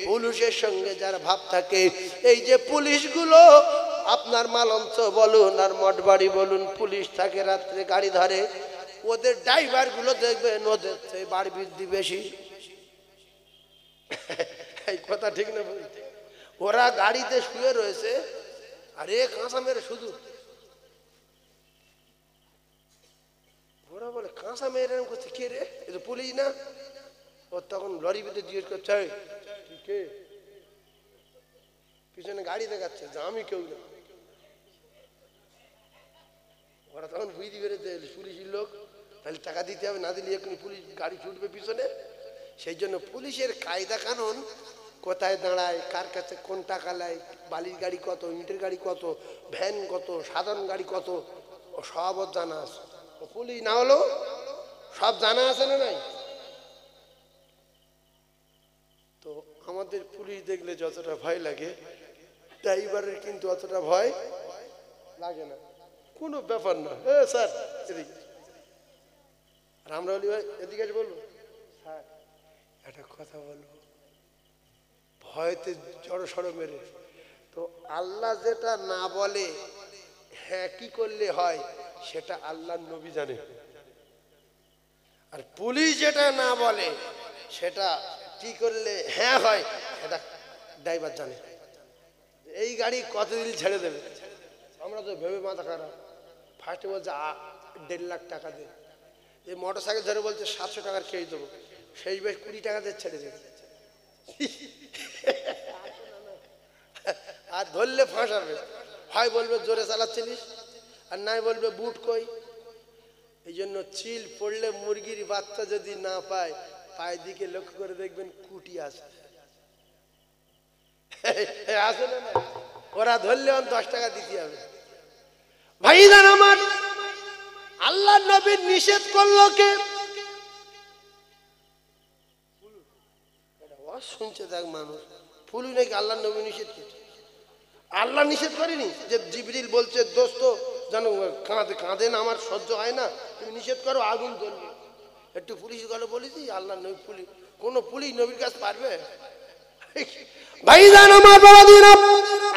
পুলিশের সঙ্গে যার ভাব থাকে, এই যে পুলিশগুলো আপনার মালঞ্চ বলুন আর মঠবাড়ি বলুন, পুলিশ থাকে রাত্রে গাড়ি ধরে, ওদের ড্রাইভার গুলো দেখবেন ওদের সেই বাড়ি বৃদ্ধি বেশি। এই কথা ঠিক না? ওরা গাড়িতে শুয়ে রয়েছে আর এ কাঁচা মেরে শুধু ওরা বলে কাঁচা মেরে এরকম করছে, কে রে এ তো পুলিশ না? ও তখন লরি ভিতরে জিজ্ঞেস করছে কে, পিছনে গাড়ি দেখাচ্ছে যে আমি কেউ না। ওরা তখন বুঝতে পেরেছে পুলিশের লোক, তাহলে টাকা দিতে হবে, না দিলে এখনই পুলিশ গাড়ি ছুটবে পিছনে। সেই জন্য পুলিশের কায়দা কানুন, কোথায় দাঁড়ায়, কার কাছে কোন টাকা নেয়, বালির গাড়ি কত, ইটের গাড়ি কত, ভ্যান কত, সাধারণ গাড়ি কত, ও সব জানা আছে। ও পুলিশ না হলো সব জানা আছে না নাই? তো আমাদের পুলিশ দেখলে যতটা ভয় লাগে ড্রাইভারের কিন্তু অতটা ভয় লাগে না, কোনো ব্যাপার না। স্যার এদিকে, আর আমরা বলি ভাই এদিকে এসে বলবো স্যার একটা কথা বলবো, ভয়তে জড়ো সড়ো মেরে। তো আল্লাহ যেটা না বলে হ্যাঁ কি করলে হয় সেটা আল্লাহর নবী জানে, আর পুলিশ যেটা না বলে সেটা কি করলে হ্যাঁ হয় সেটা ড্রাইভার জানে। এই গাড়ি কতদিন ছেড়ে দেবে, আমরা তো ভেবে মাথা খারাপ। ফার্স্টে বলছে 1.5 লাখ টাকা দে, এই মোটর সাইকেল ধরে বলছে 700 টাকার খেয়ে দেবো, সেই বেশ 20 টাকা দিয়ে ছেড়ে দেবে। আর ধরলে ফাঁসাবে, হয় বলবে জোরে চালাচ্ছিলিস, আর নাই বলবে বুট কই। এই জন্য চিল পড়লে মুরগির বাচ্চা যদি না পায়, পায়ের দিকে লক্ষ্য করে দেখবেন কুটি আছে, আছে না? ওরা ধরলে 10 টাকা দিতে হবে। ভাইজান আমার, আল্লাহ নবী নিষেধ করলো কে? শুনছে দেখ মানুষ, ফুলু নাকি আল্লাহ নবী নিষেধ করছে? আল্লাহ নিষেধ করেনি যে জিবরিল বলছে দোস্ত জানো কাঁদে না, আমার সহ্য হয় না, তুমি নিষেধ করো আগুন জ্বলবে। একটু পুলিশ গেলে বলেছি আল্লাহ নবী, পুলিশ কোন পুলিশ নবীর কাছে পারবে? ভাইজান আমার বাবাদিন,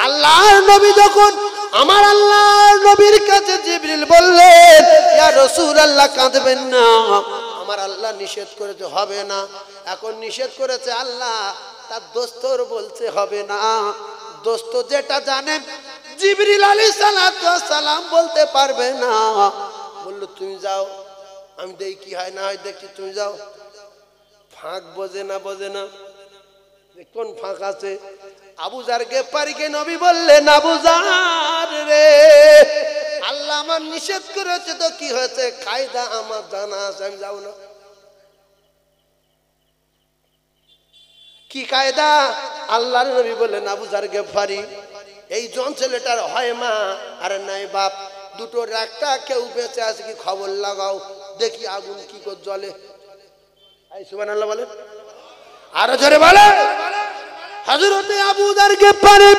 আল্লাহর নবী যখন আমার আল্লাহর নবীর কাছে জিবরিল বললেন ইয়া রাসূলুল্লাহ কাঁদবেন না, আমার আল্লাহ নিষেধ করেছে হবে না। এখন নিষেধ করেছে আল্লাহ, তার দোস্তর বলছে হবে না। দোস্ত যেটা জানে জিবরিল আলাইহিস সালাম বলতে পারবে না, বলল তুমি যাও, আমি দেখি কি হয় না হয় দেখছি, তুমি যাও। ফাঁক বোঝে না, বোঝে না কোন ফাঁক আছে। আবু জার গেফারিকে নবী বললেন আবু জার রে, আল্লাহ আমার নিষেধ করেছে তো কি হয়েছে, কায়দা আমার জানা আছে, আমি যাও না। কি কায়দা? আল্লাহর নবী বললেন আবু জার গেফারি, এই জন ছেলেটার হয় মা আর নাই বাপ, দুটোর একটা কেউ বেঁচে আছে কি খবর লাগাও দেখি আগুন কি করে জ্বলে। সুবহানাল্লাহ বলে, আরো জোরে বলে। হযরতে আবু যার গেফারি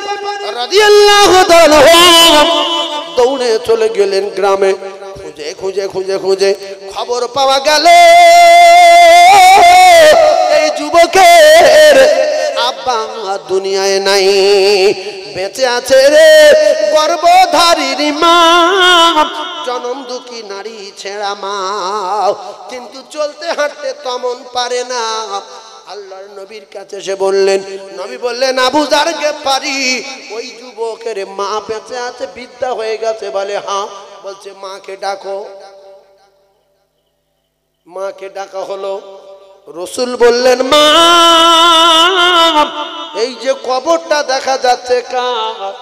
রাদিয়াল্লাহু তাআলা দৌড়ে চলে গেলেন গ্রামে, খুঁজে খুঁজে খুঁজে খুঁজে খবর পাওয়া গেল এই যুবকের আব্বা দুনিয়ায় নাই, বেঁচে আছে রে গর্ভধারীর মা, জনম দুঃখী নারী ছেঁড়া মা, কিন্তু চলতে হাঁটতে তেমন পারে না। আল্লাহর নবীর কাছে এসে বললেন, নবী বললেন আবু যার গেফারি ওই যুবকের মা বেঁচে আছে, বৃদ্ধা হয়ে গেছে। বলে হ্যাঁ। বলছে মাকে ডাকো। মাকে ডাকা হলো। রসুল বললেন মা এই যে কবরটা দেখা যাচ্ছে কার?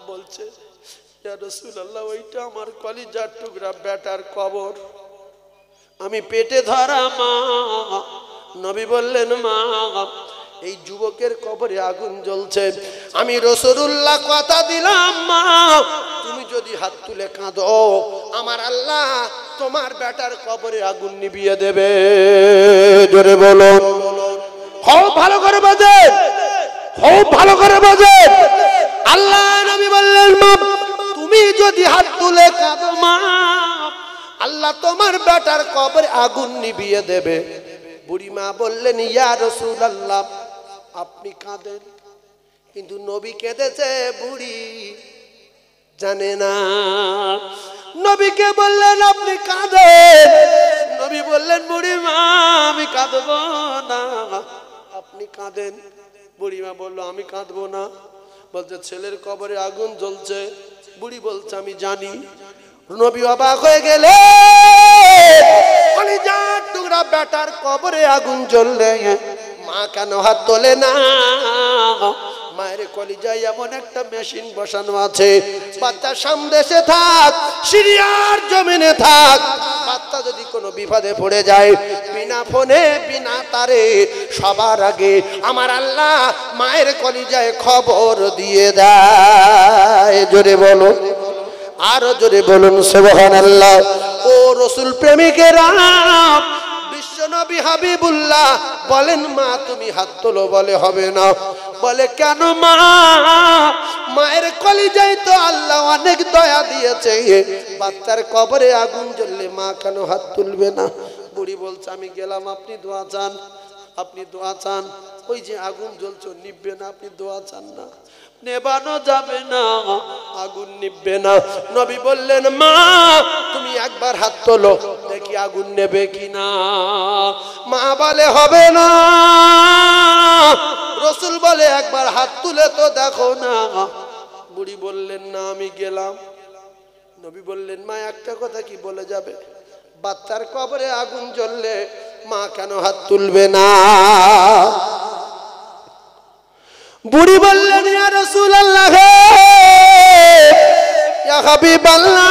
বলছে ইয়া রাসূলুল্লাহ ওইটা আমার কলিজার টুকরা বেটার কবর, আমি পেটে ধরা মা। নবী বললেন মা এই যুবকের কবরে আগুন জ্বলছে, আমি রাসূলুল্লাহ কথা দিলাম মা তুমি যদি হাত তুলে কাঁদো আমার আল্লাহ তোমার বেটার কবরে আগুন নিভিয়ে দেবে। জোরে বলো, খুব ভালো করে বাজেন, খুব ভালো করে বাজেন। আল্লাহ নবী বললেন মা তুমি যদি হাত তুলে কাঁদো মা আল্লাহ তোমার বেটার কবরে আগুন নিভিয়ে দেবে। বুড়ি মা বললেন ইয়া রাসূলুল্লাহ আপনি কাঁদেন, কিন্তু নবী কেঁদেছে বুড়ি জানে না। নবীকে বললেন আপনি কাঁদেন, নবী বললেন বুড়ি মা আমি কাঁদবো না, আপনি কাঁদেন। বুড়ি মা বললো আমি কাঁদবো না। বলছে ছেলের কবরে আগুন জ্বলছে। বুড়ি বলছে আমি জানি। নবী অবাক হয়ে গেলে কলিজার টুকরা বেটার কবরে আগুন জ্বললে মা কেন হাত তোলে না? মায়ের কলিজায় এমন একটা মেশিন বসানো আছে, বাচ্চা সামদেশে থাক সিরিয়ার জমিনে থাক, বাচ্চা যদি কোনো বিপদে পড়ে যায় বিনা ফোনে বিনা তারে সবার আগে আমার আল্লাহ মায়ের কলিজায় খবর দিয়ে দেয়। জোরে বলো, আরো জোরে বলুন সুবহানাল্লাহ। ও রাসূল প্রেমিকেরা বিশ্বনবী হাবিবুল্লাহ বলেন মা তুমি হাত তোলো, বলে হবে না। বলে কেন মা? মায়ের কলিজায় তো আল্লাহ অনেক দয়া দিয়েছে, বাচ্চার কবরে আগুন জ্বললে মা কেন হাত তুলবে না? বুড়ি বলছে আমি গেলাম, আপনি দোয়া চান, আপনি দোয়া চান। ওই যে আগুন জ্বলছে নিভবে না, আপনি দোয়া চান না, নেবানো যাবে না, আগুন নিভবে না। নবী বললেন মা তুমি একবার হাত তোলো দেখি আগুন নেবে কিনা। মা বলে হবে না। রাসূল বলে একবার হাত তুলে তো দেখো না। বুড়ি বললেন না আমি গেলাম। নবী বললেন মা একটা কথা কি বলে যাবে, বাচ্চার কবরে আগুন জ্বললে মা কেন হাত তুলবে না? বুড়ি বললেন ইয়া রাসূলুল্লাহ ইয়া হাবিবাল্লাহ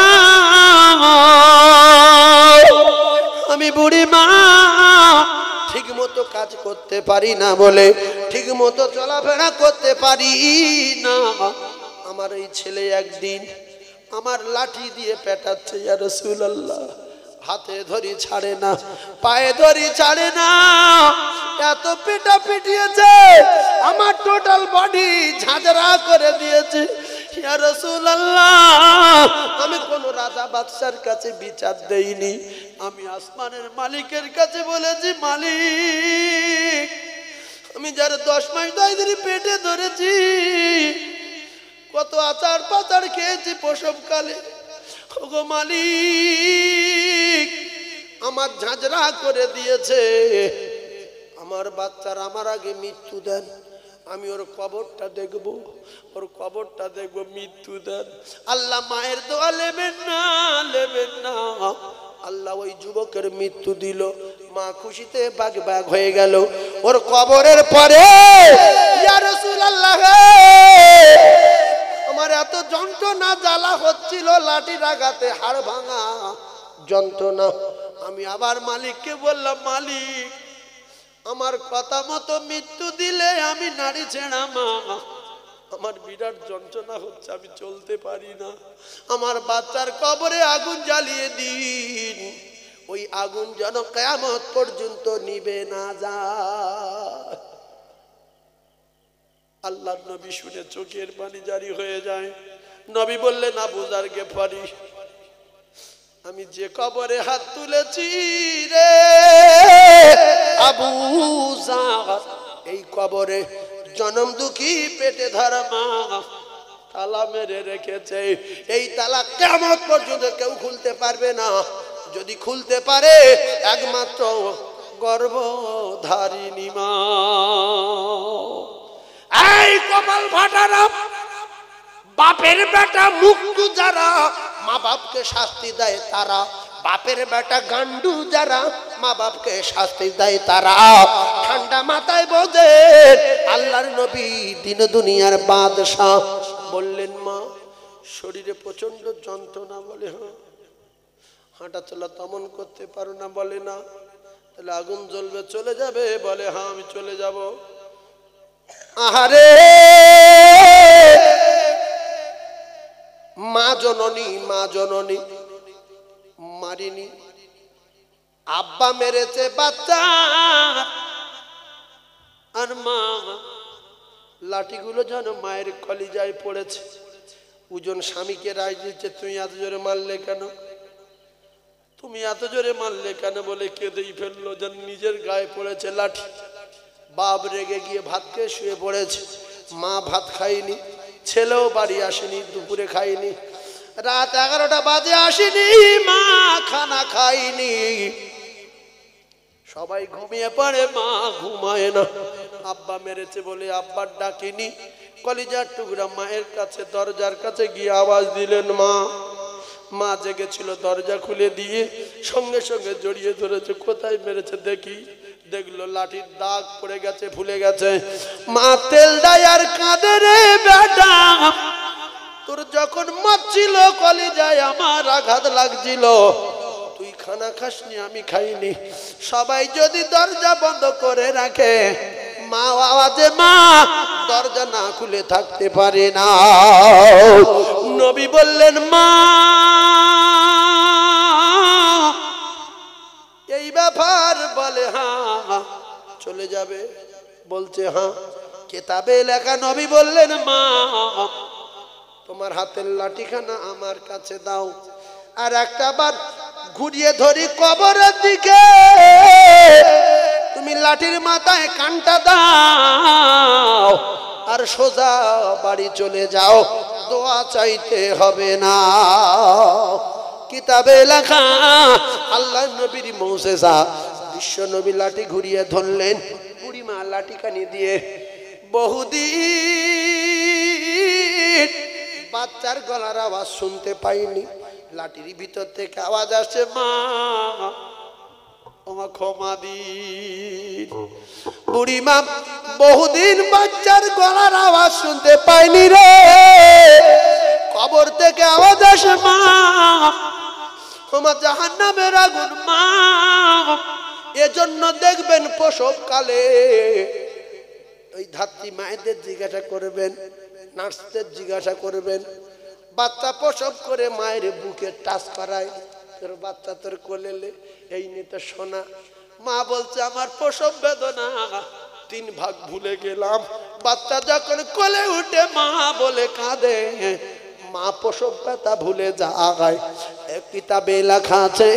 আমি বুড়ি মা ঠিক মতো কাজ করতে পারি না বলে, ঠিক মতো চলাফেরা করতে পারি না। আমার এই ছেলে একদিন আমার লাঠি দিয়ে পেটাচ্ছে ইয়া রাসূলুল্লাহ, হাতে ধরি ছাড়ে না, পায়ে ধরি ছাড়ে না, এত পিটা পিটিয়েছে আমার টোটাল বডি ঝাঁঝরা করে দিয়েছে। ইয়া রাসূলুল্লাহ আমি কোন রাজা বাদশার কাছে বিচার দেইনি, আমি আসমানের মালিকের কাছে বলেছি মালিক আমি যার 10 মাস 10 দিন পেটে ধরেছি, কত আচার পাচার খেয়েছি প্রসবকালে, ওগো মালিক আমার ঝাঁঝরা করে দিয়েছে, আমার বাচ্চার আমার আগে মৃত্যু দেন, আমি ওর কবরটা দেখব, ওর কবরটা দেখব, মৃত্যু দেন। আল্লাহ মায়ের দোয়া নেবেন না, নেবেন না। আল্লাহ ওই যুবকের মৃত্যু দিল, মা খুশিতে বাগ বাগ হয়ে গেল। ওর কবরের পরে ইয়া রাসূলুল্লাহ আমার এত যন্ত্রণা জ্বালা হচ্ছিল, লাঠির আঘাতে হাড় ভাঙা যন্ত্রণা। আমি আবার মালিককে বললাম মালিক আমার কথা মতো মৃত্যু দিলে আমি নারী ছেড়া মা, আমার বিরাট যন্ত্রণা হচ্ছে, আমি চলতে পারি না, আমার বাচ্চার কবরে আগুন জ্বালিয়ে দিন, ওই আগুন যেন কিয়ামত পর্যন্ত নিবে না যায়। আল্লাহর নবী শুনে চোখের পানি জারি হয়ে যায়। নবী বললেন আবু যার গেফারি আমি যে কবরে হাত তুলেছি রে আবু যার, এই কবরে জনম দুঃখী পেটে ধরা মা তালা মেরে রেখেছে, এই তালা কিয়ামত পর্যন্ত কেউ খুলতে পারবে না, যদি খুলতে পারে একমাত্র গর্ভধারিণী মা। এই কপাল ফাটারা বাপের বেটা মুক্ত যারা মা বাপকে শাস্তি দেয় তারা, বাপের বেটা গান্ডু যারা মা বাপকে শাস্তি দেয় তারা ঠান্ডা মাথায় বোঝে আল্লাহর নবী দিন দুনিয়ার বাদশাহ। বললেন মা শরীরে প্রচন্ড যন্ত্রণা, বলে হ্যাঁ। হাঁটা চলা তেমন করতে পারো না, বলে না। তাহলে আগুন জ্বলবে চলে যাবে, বলে হ্যাঁ আমি চলে যাব। আহারে মা জননী মারিনি, আব্বা মেরেছে বাচ্চা, আর মা লাঠিগুলো যেন মায়ের কলিজায় পড়েছে। উজন স্বামীকে রায় দিচ্ছে, তুমি এত জোরে মারলে কেন, তুমি এত জোরে মারলে কেন, বলে কেঁদেই ফেললো, যেন নিজের গায়ে পড়েছে লাঠি। বাপ রেগে গিয়ে ভাত খেয়ে শুয়ে পড়েছে। মা ভাত খায়নি, ছেলেও বাড়ি আসেনি, দুপুরে খায়নি, রাত 11টা বাজে আসেনি, মা খানা খায়নি। সবাই ঘুমিয়ে পড়ে, মা ঘুমায় না। আব্বা মেরেছে বলে আব্বার ডাকিনি, কলিজার টুকরা মায়ের কাছে দরজার কাছে গিয়ে আওয়াজ দিলেন মা। মা জেগেছিল, দরজা খুলে দিয়ে সঙ্গে সঙ্গে জড়িয়ে ধরেছে। কোথায় মেরেছে দেখি, দেখলো লাঠির দাগ পড়ে গেছে, ভুলে গেছে। মা তেল দেয় আর কাঁদে, রে বেটা তোর যখন মারছিল কলিজায় আমার আঘাত লাগছিল, তুই খানা খাসনি, আমি খাইনি। সবাই যদি দরজা বন্ধ করে রাখে, মা আওয়াজে মা দরজা না খুলে থাকতে পারে না। নবী বললেন মা এই ব্যাপার, বলে হ্যাঁ চলে যাবে, বলছে হ্যাঁ। কিতাবে লেখা, নবী বললেন মা তোমার হাতের লাঠিখানা আমার কাছে দাও, আর একটা বার ঘুরিয়ে ধরি কবরের দিকে, তুমি লাঠির মাথায় কানটা দাও, আর সোজা বাড়ি চলে যাও, দোয়া চাইতে হবে না। কিতাবে লেখা আল্লাহ নবীর মুজিজা। বিশ্ব নবী লাঠি ঘুরিয়ে ধরলেন, বুড়িমা লাঠিখানি দিয়ে বহুদিন বাচ্চার গলার আওয়াজ শুনতে পাইনি। লাঠির ভিতর থেকে আওয়াজ আসছে, মা ওমা ক্ষমা দিন। বুড়িমা বহুদিন বাচ্চার গলার আওয়াজ শুনতে পাইনি রে, কবর থেকে আওয়াজ আসে, মা ওমা জাহান্নামের আগুন, মা। এজন্য দেখবেন প্রসবকালে ওই ধাত্রী মায়েদের জিজ্ঞাসা করবেন, নার্সদের জিজ্ঞাসা করবেন, বাচ্চা প্রসব করে মায়ের বুকে টাচ করায়, তোর বাচ্চা তোর কোলেলে, এই নিতে শোনা। মা বলছে আমার প্রসব বেদনা 3 ভাগ ভুলে গেলাম। বাচ্চা যখন কোলে উঠে মা বলে কাঁদে, মা প্রসব ব্যথা ভুলে যায়। এক কিতাবে লেখা আছে,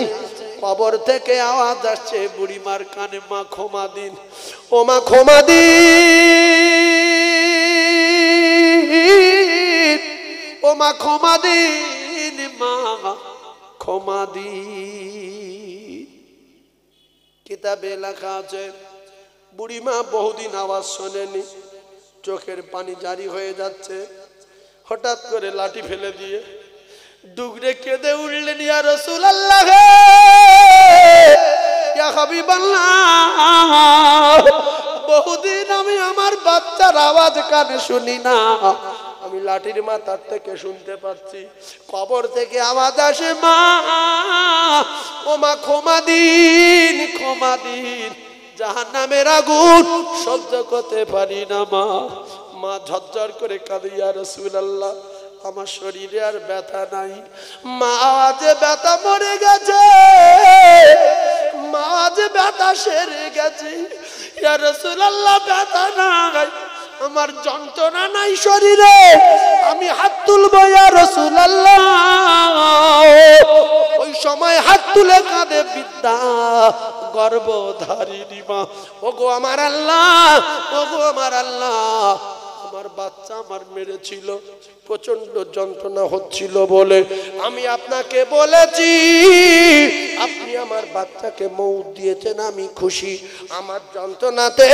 কবর থেকে আওয়াজ আসছে বুড়িমার কানে, মা ক্ষমা দিন, ও মা ক্ষমা দিন, ও মা ক্ষমা দিন, মা ক্ষমা দিন। কিতাবে লেখা আছে বুড়িমা বহুদিন আওয়াজ শোনেনি, চোখের পানি জারি হয়ে যাচ্ছে। হঠাৎ করে লাঠি ফেলে দিয়ে ডুগরে কেঁদে উঠলেন, ইয়া রাসূলুল্লাহ, ইয়া হাবিবাল্লাহ, বহুদিন আমি আমার বাচ্চার আওয়াজ কানে শুনি না, আমি লাঠির মাথার থেকে শুনতে পাচ্ছি। কবর থেকে আওয়াজ আসে, মা ও মা ক্ষমা দিন, ক্ষমা দিন, জাহান্নামের আগুন সহ্য করতে পারি না মা। মা ঝরঝর করে কাঁদে, ইয়া রাসূলুল্লাহ, আমার শরীরে আর ব্যথা নাই, মা আজ ব্যথা মরে গেছে, মা আজ ব্যথা সেরে গেছে, ইয়া রাসূলুল্লাহ ব্যথা নাই, আমার যন্ত্রণা নাই শরীরে, আমি হাত তুলবো ইয়া রাসূলুল্লাহ। ওই সময় হাত তুলে কাঁদে বিদ্যা গর্ভধারিণী মা, ওগো আমার আল্লাহ, ওগো আমার আল্লাহ, আমার বাচ্চা আমার মেরেছিল, প্রচন্ড যন্ত্রণা হচ্ছিল বলে আমি আপনাকে বলেছি, আপনি আমার বাচ্চাকে মৌত দিয়েছেন, আমি খুশি। আমার যন্ত্রণাতে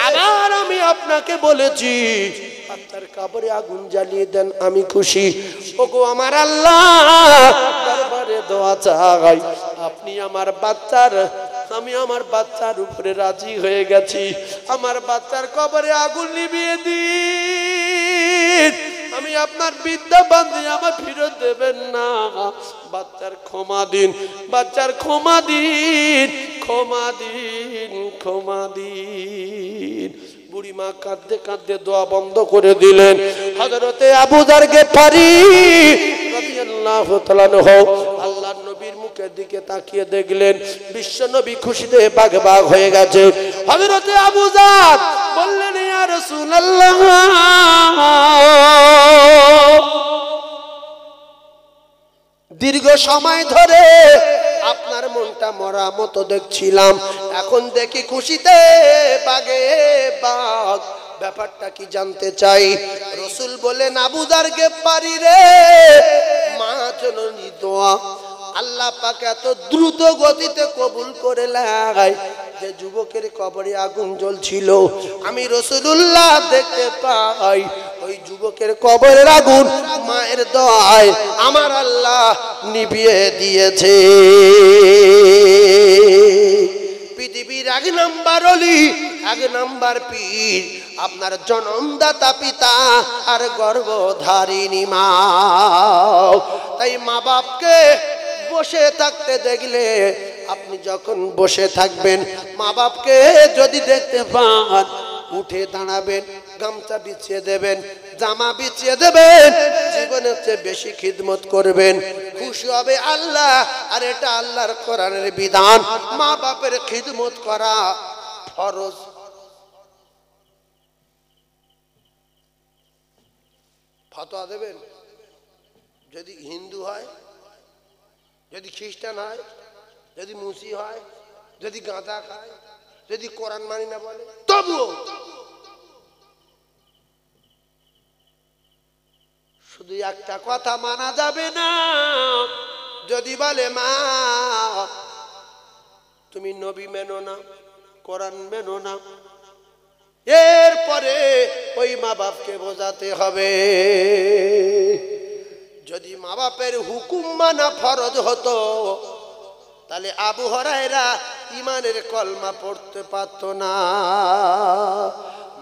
আবার আমি আপনাকে বলেছি বাচ্চার কবরে আগুন জ্বালিয়ে দেন, আমি খুশি। ওগো আমার আল্লাহ, দরবারে দোয়া চাই, আপনি আমার বাচ্চার, আমি আমার বাচ্চার উপরে রাজি হয়ে গেছি, আমার বাচ্চার কবরে আগুন নিভিয়ে দিন, আমি আপনার বিদ্যা বান্ধি, আমার ফিরত দেবেন না, বাচ্চার ক্ষমা দিন, বাচ্চার ক্ষমা দিন, ক্ষমা দিন, ক্ষমা দিন। বুড়িমা কাঁদতে কাঁদতে দোয়া বন্ধ করে দিলেন। হযরতে আবু যার গিফারি রাদিয়াল্লাহু তাআলা আল্লাহর নবীর মুখের দিকে তাকিয়ে দেখলেন বিশ্ব নবী খুশিতে বাগ হয়ে গেছে। হযরতে আবু যার বললেন, ইয়া রাসূলুল্লাহ, দীর্ঘ সময় ধরে আপনার মনটা মরা মতো দেখছিলাম, এখন দেখি খুশিতে বাগে বাগ, ব্যাপারটা কি জানতে চাই। রাসূল বলেন, আবু যার গিফারি রে, মা জননী দোয়া আল্লাহ পাক এত দ্রুত গতিতে কবুল করে নেয় যে যুবকের কবরে আগুন জ্বলছিল, আমি রাসূলুল্লাহ দেখতে পাই ওই যুবকের কবরের আগুন মায়ের দোয়ায় আমার আল্লাহ নিভিয়ে দিয়েছে। পৃথিবীর এক নাম্বার ওলি, এক নাম্বার পীর, আপনার জন্মদাতা পিতা আর গর্ভধারিণী মা। তাই মা বাপকে বসে থাকতে দেখলে, আপনি যখন বসে থাকবেন, মা বাপকে যদি দেখতে পান, উঠে দাঁড়াবেন, গামছা বিছিয়ে দেবেন, জামা বিছিয়ে দেবেন, জীবনের চেয়ে বেশি খিদমত করবেন, খুশি হবে আল্লাহ। আর এটা আল্লাহর কোরআনের বিধান, মা বাপের খিদমত করা ফরজ। ফতোয়া দেবেন, যদি হিন্দু হয়, যদি খ্রিস্টান হয়, যদি মুসি হয়, যদি গাঁজা খায়, যদি কোরআন মানি না বলে, তবুও শুধু একটা কথা মানা যাবে না, যদি বলে মা তুমি নবী মেনো না, কোরআন মেনো না, এরপরে ওই মা বাপকে বোঝাতে হবে। যদি মা বাপের হুকুম মানা ফরজ হতো, তাহলে আবু হুরায়রা ঈমানের কলমা পড়তে পারত না।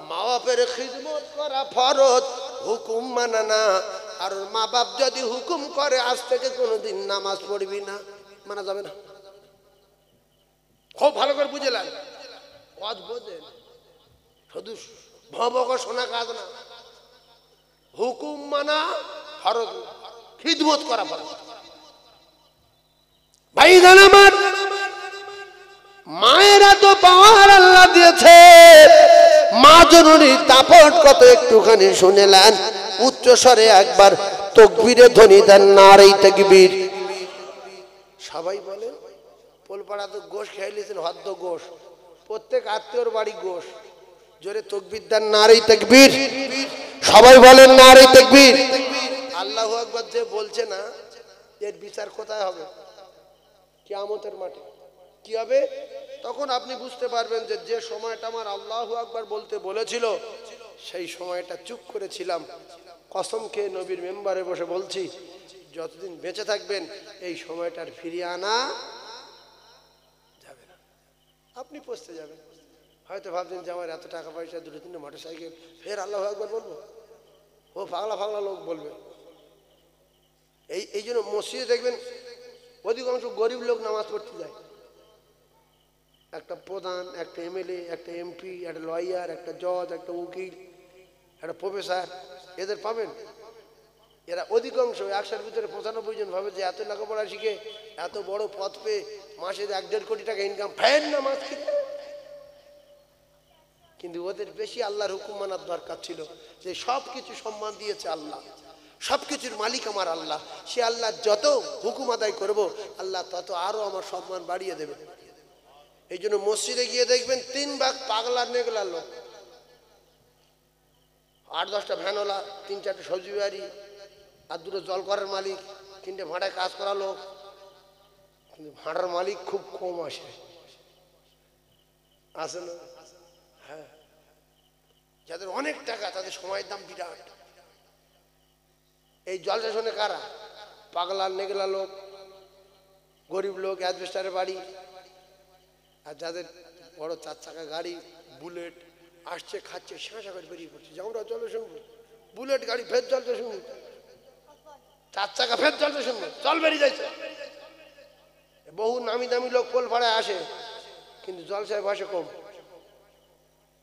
মা বাপের খিদমত করা ফরজ, হুকুম মানা না। আর মা বাপ যদি হুকুম করে আজ থেকে কোনোদিন নামাজ পড়বি না, মানা যাবে না। খুব ভালো করে বুঝলেন, কাজ বোঝেন, শুধু ভবক শোনা কাজ না, হুকুম মানা ফরজ, খিদমত করা ফরজ। ভাইজান আমার, মায়েরা তো পাওয়ার আল্লাহ দিয়েছে, মা জননীর দাপট কত একটুখানি শুনেলেন। উচ্চ স্বরে একবার তাকবীরের ধ্বনি দেন, নারে তাকবীর। সবাই বলে পোলপাড়া তো গোশ খেয়ে নিয়েছেন, হদ্দ গোশ, প্রত্যেক আত্মীয়র বাড়ি গোশ। জোরে তাকবীর দেন, নারে তাকবীর। সবাই বলেন নারে তাকবীর। আল্লাহু আকবার যে বলছে না, এর বিচার কোথায় হবে? কিয়ামতের মাঠে। কি হবে? তখন আপনি বুঝতে পারবেন যে যে সময়টা আমার আল্লাহু আকবার বলতে বলেছিল, সেই সময়টা চুপ করেছিলাম। কসম খেয়ে নবীর মেম্বারে বসে বলছি, যতদিন বেঁচে থাকবেন এই সময়টার ফিরিয়ে আনা যাবে না। আপনি পৌঁছতে যাবেন, হয়তো ভাবছেন যে আমার এত টাকা পয়সা, 2-3 মোটর সাইকেল, ফের আল্লাহু আকবার বলবো? ও পাগলা পাগলা লোক বলবে। এই জন্য মসজিদে দেখবেন অধিকাংশ গরিব লোক নামাজ পড়তে যায়। একটা প্রধান, একটা এমএলএ, একটা এমপি, একটা লয়ার, একটা জজ, একটা উকিল, একটা প্রফেসর, এদের পাবেন। এরা অধিকাংশ 100-র ভিতরে 95 জন ভাবে যে এত লেখাপড়া শিখে এত বড় পদ পেয়ে মাসে 1-1.5 কোটি টাকা ইনকাম, ফ্যান নামাজ শিখে। কিন্তু ওদের বেশি আল্লাহর হুকুম মানার দরকার ছিল, যে সব কিছু সম্মান দিয়েছে আল্লাহ, সবকিছুর মালিক আমার আল্লাহ। সে আল্লাহ যত হুকুম আদায় করব, আল্লাহ তত আরো আমার সম্মান বাড়িয়ে দেবে। এই জন্য মসজিদে গিয়ে দেখবেন 3 ভাগ পাগলা নেগলা লোক, 8-10টা ভ্যানওয়ালা, 3-4টে সবজি বাড়ি, আর 2টো জল করার মালিক, 3টে ভাড়ায় কাজ করা লোক। কিন্তু ভাড়ার মালিক খুব কম আসে না? হ্যাঁ, যাদের অনেক টাকা তাদের সময়ের দাম বিরাট। এই জলসা শোনে কারা? পাগলা নেগলা লোক, গরিব লোক, অ্যাডভেস্টারের বাড়ি, আর যাদের বড় 4 চাকা গাড়ি, বুলেট আসছে, খাচ্ছে, শাঁসা করে বেরিয়ে পড়ছে, যে আমরা চলো শুনবো, বুলেট গাড়ি ফের চলতে শুনবো, 4 চাকা ফের চলতে শুনবো, চল বেরিয়ে যাইছে। বহু নামি দামি লোক পোল ভাড়ায় আসে, কিন্তু জলসায় বসে কম।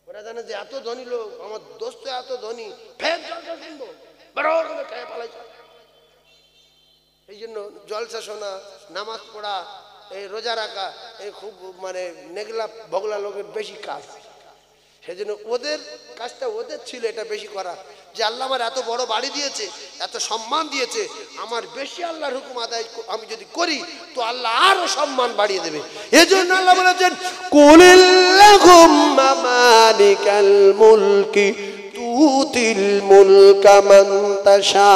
ওরা জানে যে এত ধনী লোক, আমার দোস্ত এত ধনী, ফের জলসা শুনবো, বরাবর করে খেয়ে পালাইছে। এই জন্য জলসা শোনা, নামাজ পড়া, এই রোজা রাখা, এই খুব মানে নেগলা বগলা লোকের বেশি কাজ। সেজন্য ওদের কাজটা ওদের ছিল এটা বেশি করা, যে আল্লাহ আমার এত বড় বাড়ি দিয়েছে, এত সম্মান দিয়েছে, আমার বেশি আল্লাহর হুকুম আদায় আমি যদি করি তো আল্লাহ আরো সম্মান বাড়িয়ে দেবে। এজন্য আল্লাহ বলেছেন, কুলিল্লাহুম্মা মালিকাল মুলকি তুতিল মুলকা মান তাশা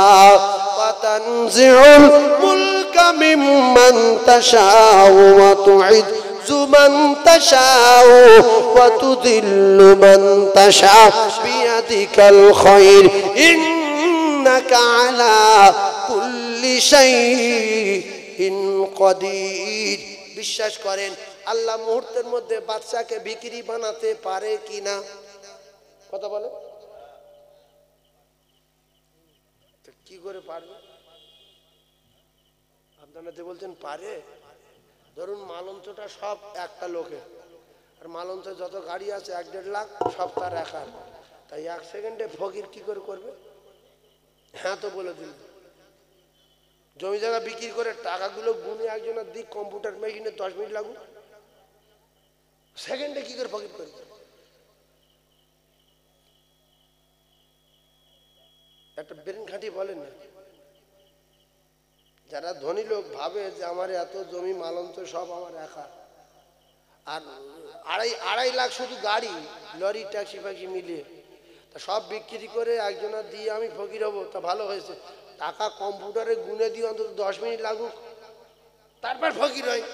ওয়া তানজিউল মুলকা মিম্মান তাশা ওয়া তুইজ্জু মান তাশা ওয়া তুযিল্লু মান তাশা বিয়াদিকাল খায়র ইন্নাকা আলা কুল্লি শাইইন কাদির। বিশ্বাস করেন আল্লাহ মুহূর্তের মধ্যে বাদশাকে বিক্রি বানাতে পারে কিনা? কথা বলে, কি করে পারবে? আপনারা যে বলছেন পারে, ধরুন মালঞ্চটা সব একটা লোকের, আর মালঞ্চে যত গাড়ি আছে 1-1.5 লাখ সব তার একার, তাই 1 সেকেন্ডে ফকির কি করে করবে? হ্যাঁ তো বলে দিল। জমি জায়গা বিক্রি করে টাকাগুলো গুনে একজনের দিক, কম্পিউটার মেশিনে 10 মিনিট লাগুক, সেকেন্ডে কি করে ফকির করবে? একটা ব্রেন খাটি বলেন না। যারা ধনী লোক ভাবে যে আমার এত জমি মালঞ্চ সব আমার একা, আর 2.5 লাখ শুধু গাড়ি, লরি, ট্যাক্সি ফ্যাক্সি মিলিয়ে, তা সব বিক্রি করে একজনের দিয়ে আমি ফকির হবো, তা ভালো হয়েছে। টাকা কম্পিউটারে গুনে দিয়ে অন্তত 10 মিনিট লাগুক, তারপর ফকির হয়।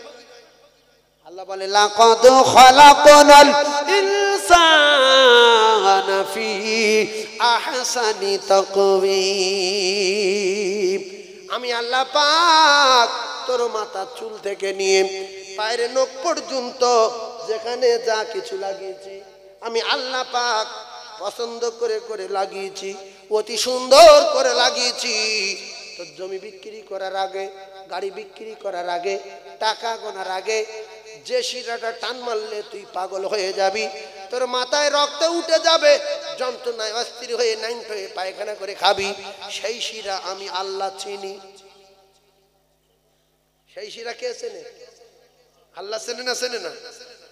আল্লাহ বলে, লাকাদ খালাকনাল ইনসানা ফি আহসানি তাকওয়িম। আমি আল্লাহ পাক তোর মাথার চুল থেকে নিয়ে পায়ের নখ পর্যন্ত যেখানে যা কিছু লাগিয়েছি আমি আল্লাহ পাক পছন্দ করে করে লাগিয়েছি, অতি সুন্দর করে লাগিয়েছি। তোর জমি বিক্রি করার আগে, গাড়ি বিক্রি করার আগে, টাকা গোনার আগে যে শিরাটা টান মারলে তুই পাগল হয়ে যাবি, তোর মাথায় রক্ত উঠে যাবে, যন্ত্রণায় অস্থির হয়ে নাইট হয়ে পায়খানা করে খাবি, সেই শিরা আমি আল্লাহ চিনি। সেই শিরা কে চেনে? আল্লাহ চেনে না? চেনে না?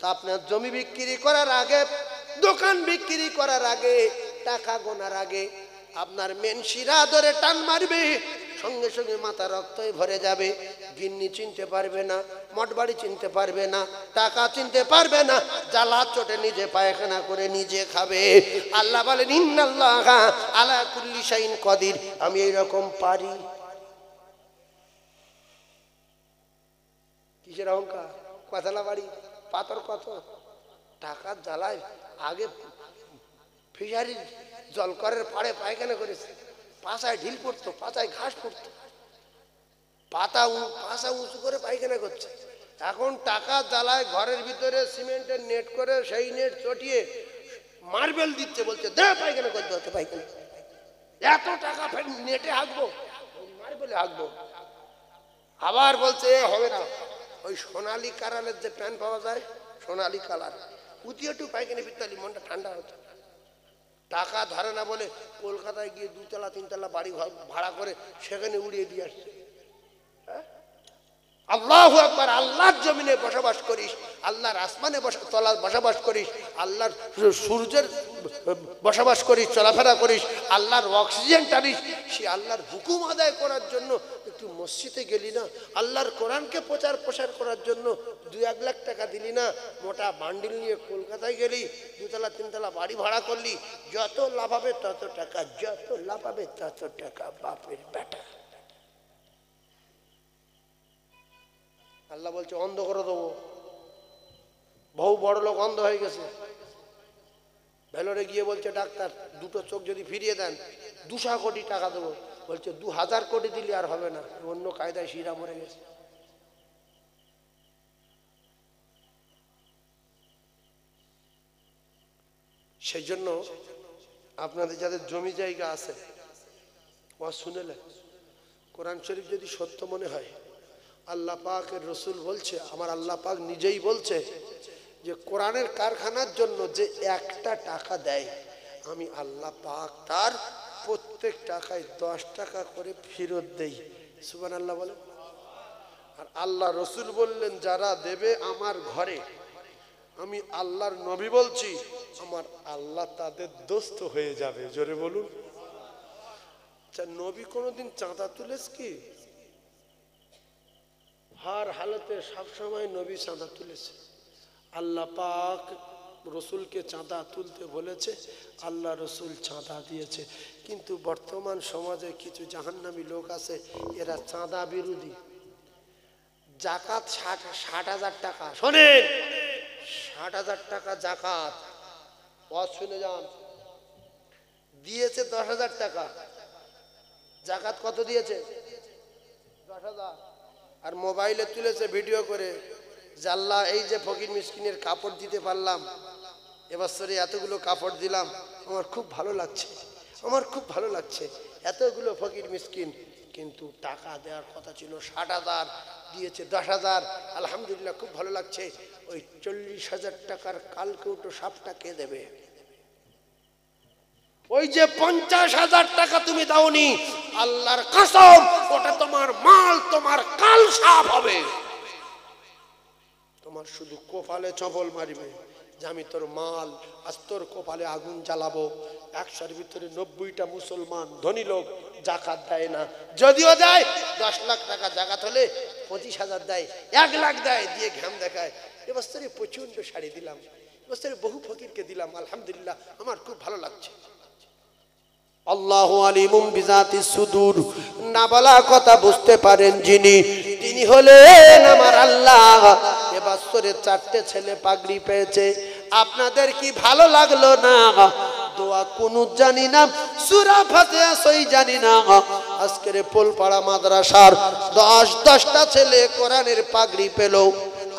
তা আপনার জমি বিক্রি করার আগে, দোকান বিক্রি করার আগে, টাকা গোনার আগে আপনার মেন শিরা ধরে টান মারবে, সঙ্গে সঙ্গে মাথা রক্তই ভরে যাবে। গিন্নি চিনতে পারবে না, মঠবাড়ি চিনতে পারবে না, টাকা চিনতে পারবে না, জ্বালা চোটে নিজে পায়খানা করে নিজে খাবে। আল্লাহ বলেন, ইন্নাল্লাহা আলা কুল্লি শাইইন কাদির, আমি এইরকম পারি। কিসের অহংকার? কথালা বাড়ি, পাথর কত, টাকার জ্বালায় আগে ফিশারি জলকরের পাড়ে পায়খানা করেছে, পাছায় ঢিল পড়তো, পাছায় ঘাস পড়তো, পাছা উঁচু করে পায়খানা করছে। এখন টাকা জ্বালায় ঘরের ভিতরে সিমেন্টের নেট করে সেই নেট চটিয়ে মার্বেল দিচ্ছে, বলছে দে পায়খানা করতে হচ্ছে, পায়খানা এত টাকা ফের নেটে হাঁকবো, মার্বেলে হাঁকবো। আবার বলছে হবে না, ওই সোনালি কালারের যে প্যান্ট পাওয়া যায়, সোনালি কালার, উঠি একটু পায়খানা ফিরতে মনটা ঠান্ডা হতো। টাকা ধরে না বলে কলকাতায় গিয়ে 2 তলা 3 তলা বাড়ি ভাড়া করে সেখানে উড়িয়ে দিয়ে আসছে। আল্লাহু আকবার। আল্লাহর জমিনে বসবাস করিস, আল্লাহর আসমানে তলায় বসবাস করিস, আল্লাহর সূর্যের বসবাস করিস, চলাফেরা করিস, আল্লাহর অক্সিজেন টানিস, সে আল্লাহর হুকুম আদায় করার জন্য একটু মসজিদে গেলি না, আল্লাহর কোরআনকে প্রচার প্রসার করার জন্য 2-1 লাখ টাকা দিলি না, মোটা বান্ডিল নিয়ে কলকাতায় গেলি, 2 তলা 3 তলা বাড়ি ভাড়া করলি, যত লাভ হবে তত টাকা, যত লাভ হবে তত টাকা, বাপের বেটা। আল্লাহ বলছে অন্ধ করে দেবো। বহু বড় লোক অন্ধ হয়ে গেছে, ভেলোরে গিয়ে বলছে ডাক্তার 2টো চোখ যদি ফিরিয়ে দেন 200 কোটি টাকা দেবো। বলছে 2000 কোটি দিলে আর হবে না, অন্য কায়দায় শিরা মরে গেছে। সেই জন্য আপনাদের যাদের জমি জায়গা আছে ওয়াজ শুনেলে কোরআন শরীফ যদি সত্য মনে হয়, আল্লাহ পাকের রসুল বলছে, আমার আল্লাহ পাক নিজেই বলছে যে কোরআনের কারখানার জন্য যে একটা টাকা দেয় আমি আল্লাহ পাক তার প্রত্যেক টাকায় 10 টাকা করে ফেরত দেই। সুবহানাল্লাহ বলে। আর আল্লাহ রসুল বললেন যারা দেবে আমার ঘরে, আমি আল্লাহর নবী বলছি আমার আল্লাহ তাদের দোস্ত হয়ে যাবে। জোরে বলুন। আচ্ছা, নবী কোনোদিন চাঁদা তুলেছ কি? হার হালতে সবসময় নবী চাঁদা তুলেছে। আল্লাহ পাক রসুলকে চাঁদা তুলতে বলেছে, আল্লাহ রসুল চাঁদা দিয়েছে। কিন্তু বর্তমান সমাজে কিছু জাহান্নামী লোক আছে, এরা চাঁদা বিরোধী। জাকাত 60,000 টাকা, শোনেন 60,000 টাকা জাকাত, ওয়াজ শুনে যান। দিয়েছে 10,000 টাকা, জাকাত কত দিয়েছে? 10,000। আর মোবাইলে তুলেছে ভিডিও করে, জাল্লা এই যে ফকির মিসকিনের কাপড় দিতে পারলাম, এবছরে এতগুলো কাপড় দিলাম, আমার খুব ভালো লাগছে, আমার খুব ভালো লাগছে, এতগুলো ফকির মিসকিন। কিন্তু টাকা দেওয়ার কথা ছিল 60,000, দিয়েছে 10,000। আলহামদুলিল্লাহ, খুব ভালো লাগছে। ওই 40,000 টাকার কালকেউটো সাপটা কে দেবে? ওই যে 50,000 টাকা তুমি দাওনি, আল্লাহর কসম ওটা তোমার মাল, তোমার কাল সাপ হবে। তোমার শুধু কপালে চপল মারিবে যে আমি তোর মাল, আজ তোর কপালে আগুন জ্বালাবো। 100-র ভিতরে 90টা মুসলমান ধনী লোক জাকাত দেয় না, যদিও দেয় 10 লাখ টাকা জাকাত হলে 25,000 দেয়, 1 লাখ দেয়, দিয়ে ঘাম দেখায়। এবছরে প্রচন্ড শাড়ি দিলাম, এবছরে বহু ফকিরকে দিলাম, আলহামদুলিল্লাহ আমার খুব ভালো লাগছে। আল্লাহু আলিমুম বিজাতিস সুদূর, না বলা কথা বুঝতে পারেন যিনি, তিনি হলেন আমার আল্লাহ। এবছরে 4টে ছেলে পাগড়ি পেয়েছে, আপনাদের কি ভালো লাগলো না? দোয়া কুনুত জানি না, সূরা ফাতিহা সই জানি না। আজকের পোলপাড়া মাদ্রাসার 10টা ছেলে কোরআনের পাগড়ি পেল,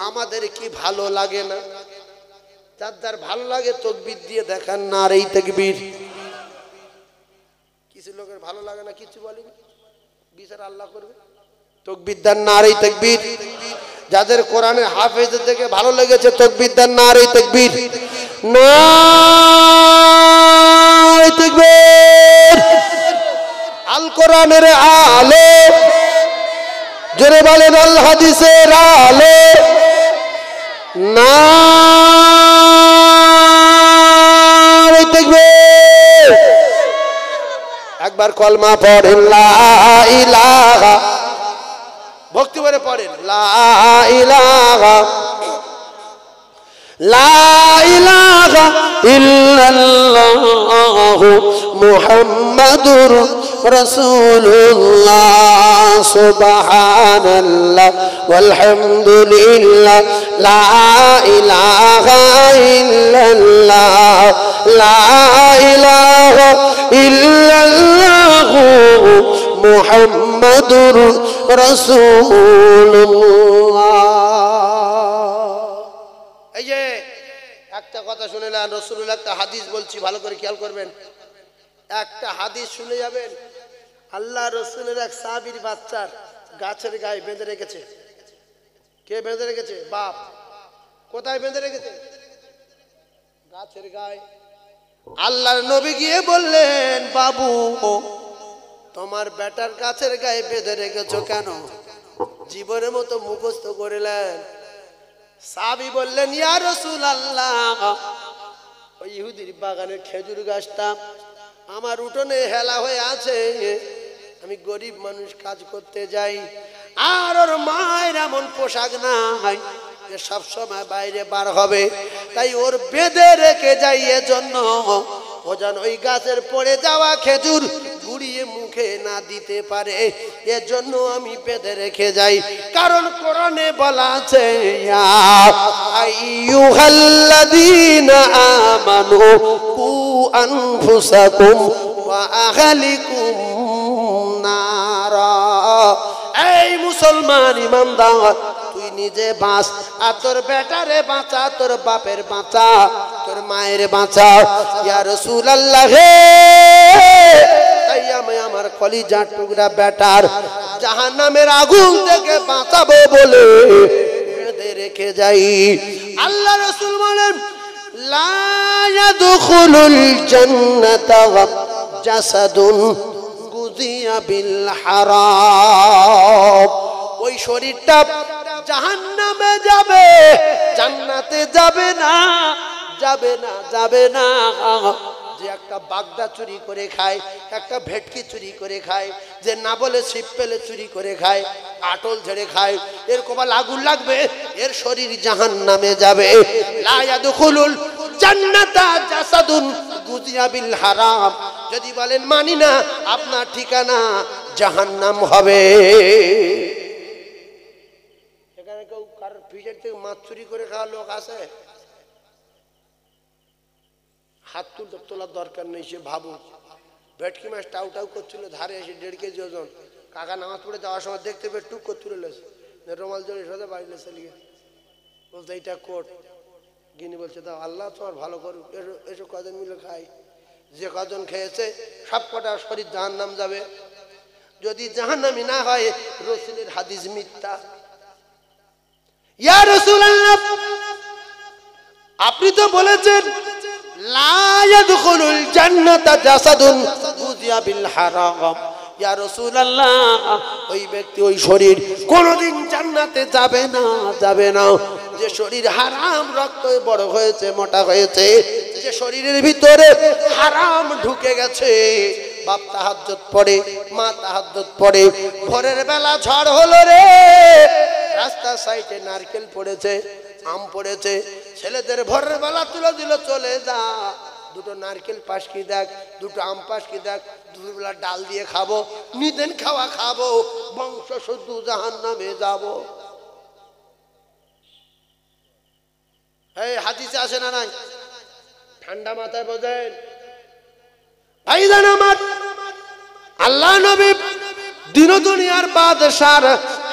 আমাদের কি ভালো লাগে না? যার ভালো লাগে তাকবীর দিয়ে দেখান না, আর এই তাকবীর। কিছু লোকের ভালো লাগে না, কিছু বলেনি, বিচার আল্লাহ করবে। তাকবীর দেন না, আর এই তাকবীর। যাদের কোরআনের হাফেজ থেকে ভালো লেগেছে তাকবীর দেন না, আর এই তাকবীর। নারে তাকবীর। আল কোরআনের আলো, জোরে বলেন আল হাদিসের আলো। নারে তাকবীর। একবার কলমা পড়েন লা ইলাহা, ভক্তি করে পড়েন লা ইলাহা, লা ইলাহা ইল্লাল্লাহু মুহাম্মাদুর রাসূলুল্লাহ। সুবহানাল্লাহ ওয়ালহামদুলিল্লাহ, লা ইলাহা ইল্লাল্লাহ, লা ইলাহা ইল্লাল্লাহু মুহাম্মাদুর রাসূলুল্লাহ। এই যে একটা কথা শুনলেন, রাসূলুল্লাহ একটা হাদিস বলছি, ভালো করে খেয়াল করবেন। একটা হাদিস শুনে যাবেন। আল্লাহ রসুলের এক সাহাবীর বাচ্চার গাছের গায়ে বেঁধে রেখেছে। কে বেঁধে রেখেছে? বাপ। কোথায় বেঁধে রেখেছে? গাছের গায়ে। আল্লাহর নবী গিয়ে বললেন, বাবু তোমার বেটার গাছের গায়ে বেঁধে রেখেছো কেন? জীবনের মতো মুখস্থ করিলেন। সাহাবী বললেন, ইয়া রাসূলুল্লাহ, ওই ইহুদির বাগানের খেজুর গাছটা আমার উঠোনে হেলা হয়ে আছে, আমি গরিব মানুষ কাজ করতে যাই, আর ওর মায়ের এমন পোশাক নাই যে সব সময় বাইরে বার হবে, তাই ওর বেঁধে রেখে যাই, এজন্য ও যেন ওই গাছের পড়ে যাওয়া খেজুর গুড়িয়ে মুখে না দিতে পারে, এজন্য আমি বেঁধে রেখে যাই। কারণ কোরআনে বলা আছে, ইয়া আইয়ুহাল্লাযীনা আমানু কু আনফুসাকুম ওয়া আহলিকুম নারা। এই মুসলমান ইমানদার, তুই নিজে বাঁচ, আর তোর বেটারে বাঁচা, তোর বাপের বাঁচা, তোর মায়ের বাঁচা। ইয়া রাসূলুল্লাহ হে, তাই আমি আমার কলিজার টুকরা বেটার জাহান্নামের আগুন থেকে বাঁচাবো বলে বেঁধে রেখে যাই। আল্লাহ রাসূল বলেন লা ইয়াদখুলুল জান্নাতা জাসাদুন গুযিয়া বিল হারাম। ওই শরীরটা জাহান্নামে যাবে, জান্নাতে যাবে না, যাবে না, যাবে না। যে একটা বাগদা চুরি করে খায়, একটা ভেটকি চুরি করে খায়, যে না বলে ছিপ পেলে চুরি করে খায়, আটল ঝেড়ে খায়, এর কপাল আগুন লাগবে, এর শরীর জাহান্নামে যাবে। লা ইয়াদখুলুল জান্নাতা জাসাদুন গুযিয়া বিল হারাম। যদি বলেন মানি না, আপনার ঠিকানা জাহান্নাম হবে। এখানে কেউ কার ফ্রিজের থেকে মাছ চুরি করে খাওয়া লোক আছে? হাত তোলার দরকার নেই, সে ভাবুক। ভেটকি মাছ টাউ টাউ করছিল ধারে এসে 1.5 কেজি ওজন। কাকা নামাজ পড়ে যাওয়ার সময় দেখতে পেয়ে টুক করে তুলে লেছে, রোমাল জড়িয়ে সোজা বাড়ি লেছে লিগে বলতে এইটা কোট। গিনি বলছে দাও, আল্লাহ তোমার ভালো করুক, এসব কজন মিলে খাই। যে কজন খেয়েছে সব কটা শরীর জাহান্নাম যাবে। যদি জাহান্নামী না হয়, রাসূলের হাদিস মিথ্যা। ইয়া রাসূলুল্লাহ, আপনি তো বলেছেন লা ইয়াদখুলুল জান্নাতা জাসাদুন গুযিয়া বিল হারাম। ইয়া রাসূলুল্লাহ, ওই ব্যক্তি, ওই শরীর কোনোদিন জান্নাতে যাবে না, যাবে না। যে শরীর হারাম রক্তে বড় হয়েছে, মোটা হয়েছে, যে শরীরের ভিতরে হারাম ঢুকে গেছে। বাপ তাহাজ্জুদ পড়ে, মা তাহাজ্জুদ পড়ে, ভোরের বেলা ঝড় হলো রে, রাস্তার সাইডে নারকেল পড়েছে, আম পড়েছে, ছেলেদের ভোরের বেলা তুলে দিল, চলে যা, দুটো নারকেল পাশকি দেখ, দুটো আম পাশকি দেখ, দুপুরবেলা ডাল দিয়ে খাবো, নিদেন খাওয়া খাবো, বংশ শুদ্ধ জাহান্নামে যাবো। এই হাদিসে আসে না নাই? ঠান্ডা মাথায় বোঝেন ভাইজান আমার। আল্লাহ নবী দিন দুনিয়ার বাদশার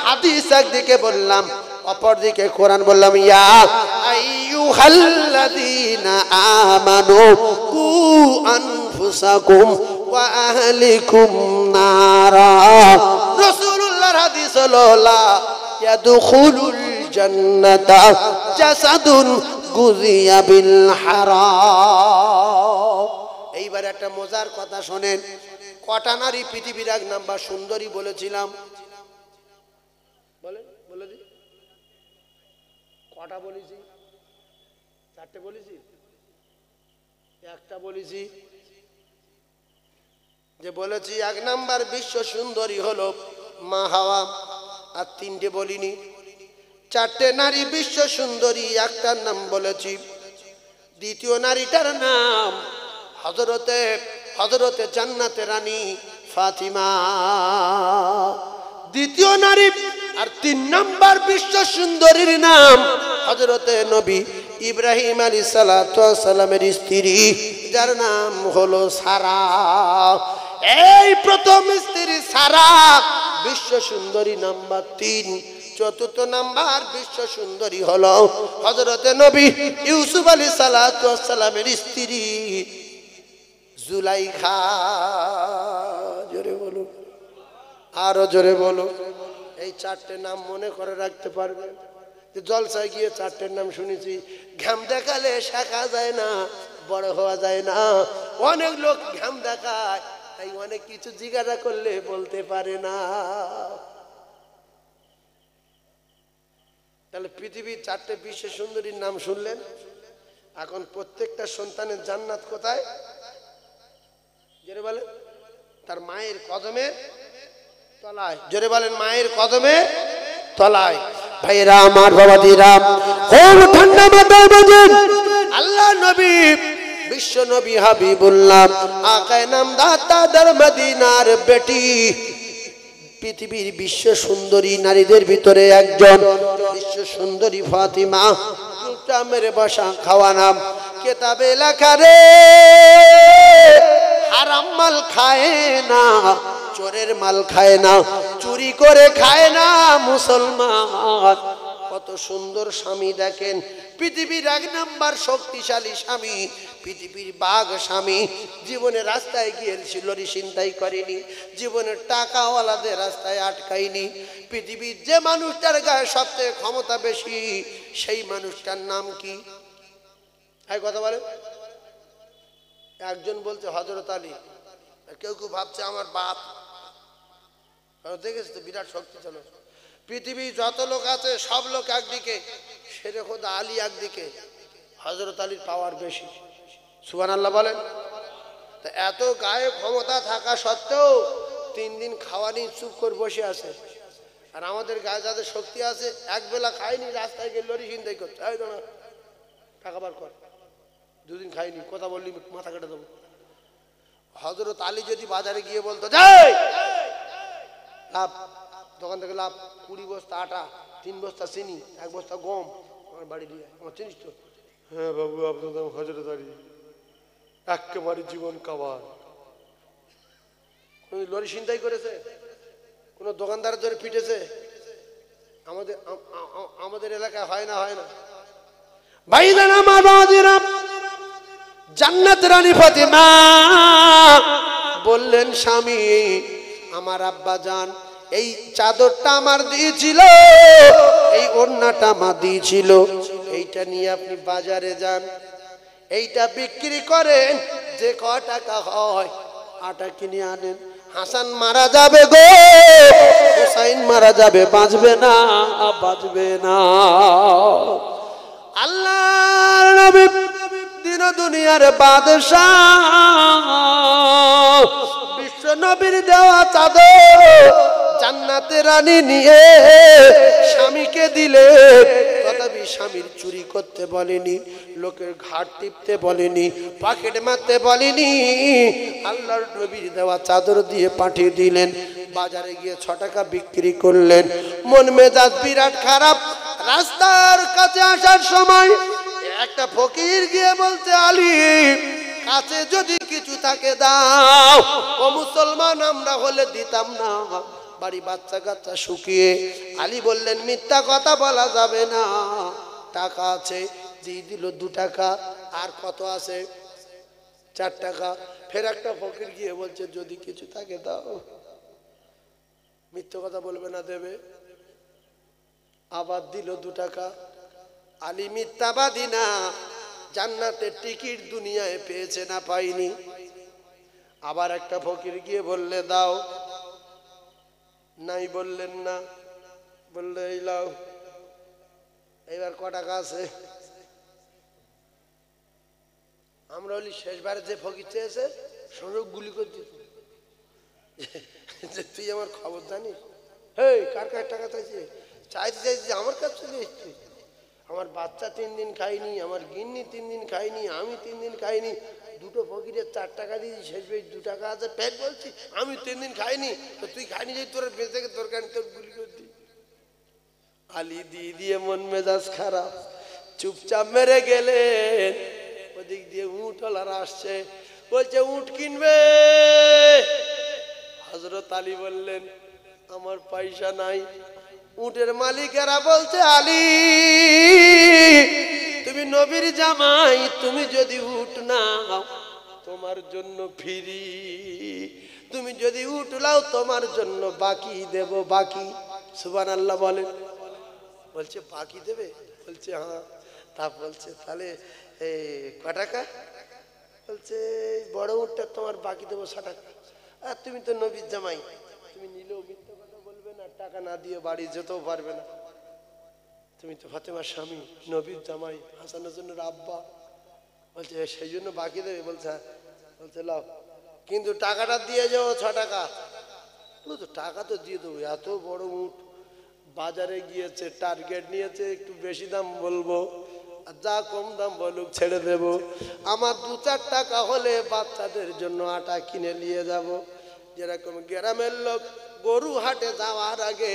হাদিস একদিকে বললাম, অপরদিকে কোরআন বললাম। ইয়া আইয়ুহাল্লাযীনা আমানু কু আনফুসাকুম ওয়া আহলিকুম নারা। রাসূলুল্লাহর হাদিস হলো লা ইয়াদখুলুল জান্নাতা জাসাদুন গুযিয়া বিল হারাম। এইবার একটা মজার কথা শোনেন। কটা নারী পৃথিবীর 1 নাম্বার সুন্দরী বলেছিলাম? বলে বলে দি কটা বলেছি? 4টে বলেছি, একটা বলেছি। যে বলেছি 1 নাম্বার বিশ্ব সুন্দরী হলো মা হাওয়া, আর 3টে বলিনি। 4টে নারী বিশ্ব সুন্দরী, একটার নাম বলেছি। দ্বিতীয় নারীটার নাম হযরতে জান্নাতে রানী ফাতিমা, দ্বিতীয় নারী। আর 3 নাম্বার বিশ্ব সুন্দরীর নাম হযরতে নবী ইব্রাহিম আলাইহিস সালাতু ওয়াস সালামের স্ত্রী, যার নাম হলো সারা। এই প্রথম স্ত্রী সারা বিশ্ব সুন্দরী নাম্বার 3। চতুর্থ নাম্বার বিশ্ব সুন্দরী হলো হযরতে নবী ইউসুফ আলাইহিস সালাতু ওয়াস সালামের স্ত্রী জুলাইখা। জোরে বলো, আরো জোরে বলো। এই 4টে নাম মনে করে রাখতে পারবে। জলসায় গিয়ে 4টের নাম শুনেছি। ঘাম দেখালে শেখা যায় না, বড় হওয়া যায় না। অনেক লোক ঘাম দেখায়, তাই অনেক কিছু জিজ্ঞাসা করলে বলতে পারে না। তাহলে পৃথিবীর 4টে বিশ্ব সুন্দরীর নাম শুনলেন। এখন প্রত্যেকটা সন্তানের জান্নাত কোথায়? জোরে বলেন, তার মায়ের কদমে তলায়। জোরে বলেন, মায়ের কদমে তলায়। ভাইরা আমার, বাবাদিরা, খুব ঠান্ডা মাথায় বোঝেন। আল্লাহ নবী, বিশ্ব নবী হাবিবুল্লাহ আকায়ে নামদার তাদের মদিনার বেটি, পৃথিবীর বিশ্ব সুন্দরী নারীদের ভিতরে একজন বিশ্ব সুন্দরী ফাতিমা। মেরে বসা খাওয়া নাম কেতাবে লেখা রে, হারাম মাল খায় না, চোরের মাল খায় না, চুরি করে খায় না মুসলমান। কত সুন্দর স্বামী দেখেন, পৃথিবীর 1 নাম্বার শক্তিশালী স্বামী, পৃথিবীর বাঘ স্বামী। জীবনে রাস্তায় গিয়ে লরি ছিনতাই করেনি, জীবনের টাকাওয়ালাদের রাস্তায় আটকায়নি। পৃথিবীর যে মানুষটার গায়ে সবচেয়ে ক্ষমতা বেশি, সেই মানুষটার নাম কি? এই কথা বলে। একজন বলছে হযরত আলী, কেউ কেউ ভাবছে আমার বাপ। দেখেছি তো বিরাট শক্তিশালী। পৃথিবীর যত লোক আছে সব লোক একদিকে, শেরে খোদা আলী একদিকে, হযরত আলীর পাওয়ার বেশি। সুবহানাল্লাহ বলেন। তা এত গায়ে ক্ষমতা থাকা সত্ত্বেও 3 দিন খাওয়া নিয়ে চুপ করে বসে আছে। আর আমাদের গায়ে যাদের শক্তি আছে, একবেলা খায়নি, রাস্তায় গিয়ে লরি ছিনতাই করছে, এই দাঁড়া টাকা বার কর, 2 দিন খাইনি, কথা বললি মাথা কেটে দেবো। হযরত আলী যদি বাজারে গিয়ে বলতো যাই লাভ, দোকান থেকে লাভ 20 বস্তা আটা, 3 বস্তা চিনি, 1 বস্তা গম আমার বাড়ি দিয়ে, আমার চিনিস তো? হ্যাঁ বাবু, আপনার নাম হযরত আলী, একেবারে জীবন কাবার। কোন লরি ছিনতাই করেছে? কোন দোকানদারের ধরে পিটেছে? আমাদের এলাকায় হয় না, হয় না। ভাইজান আমার বাবাজিরা, জান্নাত রানী ফাতেমা বললেন স্বামী, আমার আব্বা জান এই চাদরটা আমার দিয়েছিল, এই ওড়নাটা আমার দিয়েছিল, এইটা নিয়ে আপনি বাজারে যান, এইটা বিক্রি করেন, যে ক টাকা হয় আটা কিনে আনেন। হাসান মারা যাবে গো, হুসাইন মারা যাবে, বাঁচবে না, বাঁচবে না। আল্লাহর নবী দিন দুনিয়ার বাদশাহ, বিশ্ব নবীর দেওয়া চাদর জান্নাতের রানী নিয়ে স্বামীকে দিলে, তথাপি স্বামীর চুরি করতে বলেনি, লোকের ঘাট টিপতে বলেনি, পকেট মারতে বলেনি। আল্লাহর নবীর দেওয়া চাদর দিয়ে পাঠিয়ে দিলেন। বাজারে গিয়ে 6 টাকা বিক্রি করলেন। মন মেজাজ বিরাট খারাপ। রাস্তার কাছে আসার সময় একটা ফকির গিয়ে বলছে, আলী কাছে যদি কিছু থাকে দাও, ও মুসলমান আমরা হলে দিতাম না, বাড়ি বাচ্চা কাচ্চা শুকিয়ে। আলী বললেন মিথ্যা কথা বলা যাবে না, টাকা আছে। দিয়ে দিল 2 টাকা। আর কত আছে? 4 টাকা। ফের একটা ফকির গিয়ে বলছে যদি কিছু থাকে দাও, মিথ্যা কথা বলবে না, দেবে। আবার দিল 2 টাকা। আলী মিথ্যাবাদী না, জান্নাতের টিকিট দুনিয়ায় পেয়েছে না পাইনি। আবার একটা ফকির গিয়ে বললে দাও, নাই বললেন না, বললে এই লাও। এইবার ক টাকা আছে? আমরা বলি শেষবারে যে ফকির চেয়েছে সঙ্গে গুলি করে দিত, যে তুই আমার খবর জানিস, হেই কার কার টাকা চাইছে? চাইতে চাইছে আমার কাছে চলে এসছে। আমার বাচ্চা 3 দিন খাইনি, আমার গিন্নি 3 দিন খাইনি, আমি 3 দিন খাইনি। 2টো ফকিরের 4 টাকা দিয়েছি, শেষ বেশ 2 টাকা আছে, পেট বলছি আমি 3 দিন খাইনি, তো তুই খাইনি যে তোর বেঁচে তোর কান তোর গুলি করে দি। আলী দিয়ে দিয়ে মন মেজাজ খারাপ, চুপচাপ মেরে গেলেন। ওদিক দিয়ে উটওয়ালারা আসছে, বলছে উট কিনবে। হযরত আলী বললেন আমার পয়সা নাই। উটের মালিকেরা বলছে আলী তুমি নবীর জামাই, তুমি যদি উট নাও তোমার জন্য ফ্রি, তুমি যদি উট লাও তোমার জন্য বাকি দেব, বাকি। সুবহানাল্লাহ বলেন। বলছে বাকি দেবে? বলছে হ্যাঁ। তা বলছে তাহলে ক টাকা? বলছে বড় উটটা তোমার বাকি দেবো 6 টাকা। আর তুমি তো নবীর জামাই, তুমি নিলেও মিথ্যা কথা বলবে না, টাকা না দিয়ে বাড়ি যেতেও পারবে না। তুমি তো ফাতেমার স্বামী, নবীর জামাই, হাসান হোসেনের আব্বা। বলছে সেই জন্য বাকি দেবে? বলছে হ্যাঁ। বলছে লাও, কিন্তু টাকাটা দিয়ে যাও 6 টাকা। তো টাকা তো দিয়ে দেবো, এত বড় উট বাজারে গিয়েছে, টার্গেট নিয়েছে, একটু বেশি দাম বলবো, আর যা কম দাম বলুক ছেড়ে দেব। আমার 2-4 টাকা হলে বাচ্চাদের জন্য আটা কিনে নিয়ে যাব। যেরকম গ্রামের লোক গরু হাটে যাওয়ার আগে,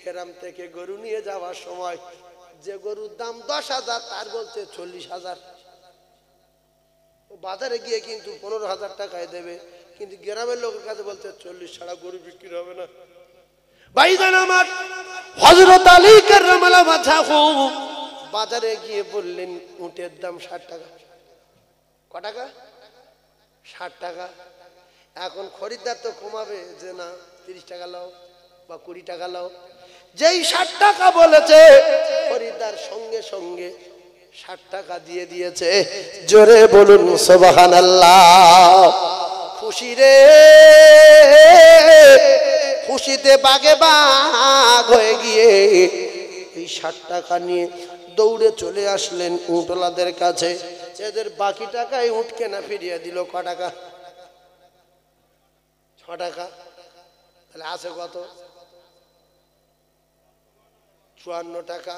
গ্রাম থেকে গরু নিয়ে যাওয়ার সময় যে গরুর দাম 10,000 তার বলছে 40,000। বাজারে গিয়ে কিন্তু 15,000 টাকায় দেবে, কিন্তু গ্রামের লোকের কাছে বলছে 40 ছাড়া গরু বিক্রি হবে না। ভাইজান আমার, হযরত আলী কাররামাল্লাহু ওয়াজহাহু বাজারে গিয়ে বললেন উটের দাম 60 টাকা। ক টাকা? 60 টাকা। এখন খরিদ্দার তো কমাবে যে না 30 টাকা লাও বা 20 টাকা লাও। যেই 60 টাকা বলেছে খরিদ্দার সঙ্গে সঙ্গে 60 টাকা দিয়ে দিয়েছে। জোরে বলুন সুবহানাল্লাহ। খুশি রে, খুশিতে বাগে বাগ হয়ে গিয়ে এই 60 টাকা নিয়ে দৌড়ে চলে আসলেন উটওয়ালাদের কাছে। এদের বাকি টাকায় উট কেনা ফিরিয়ে দিল। ক টাকা? 6 টাকা। তাহলে আছে কত? 54 টাকা।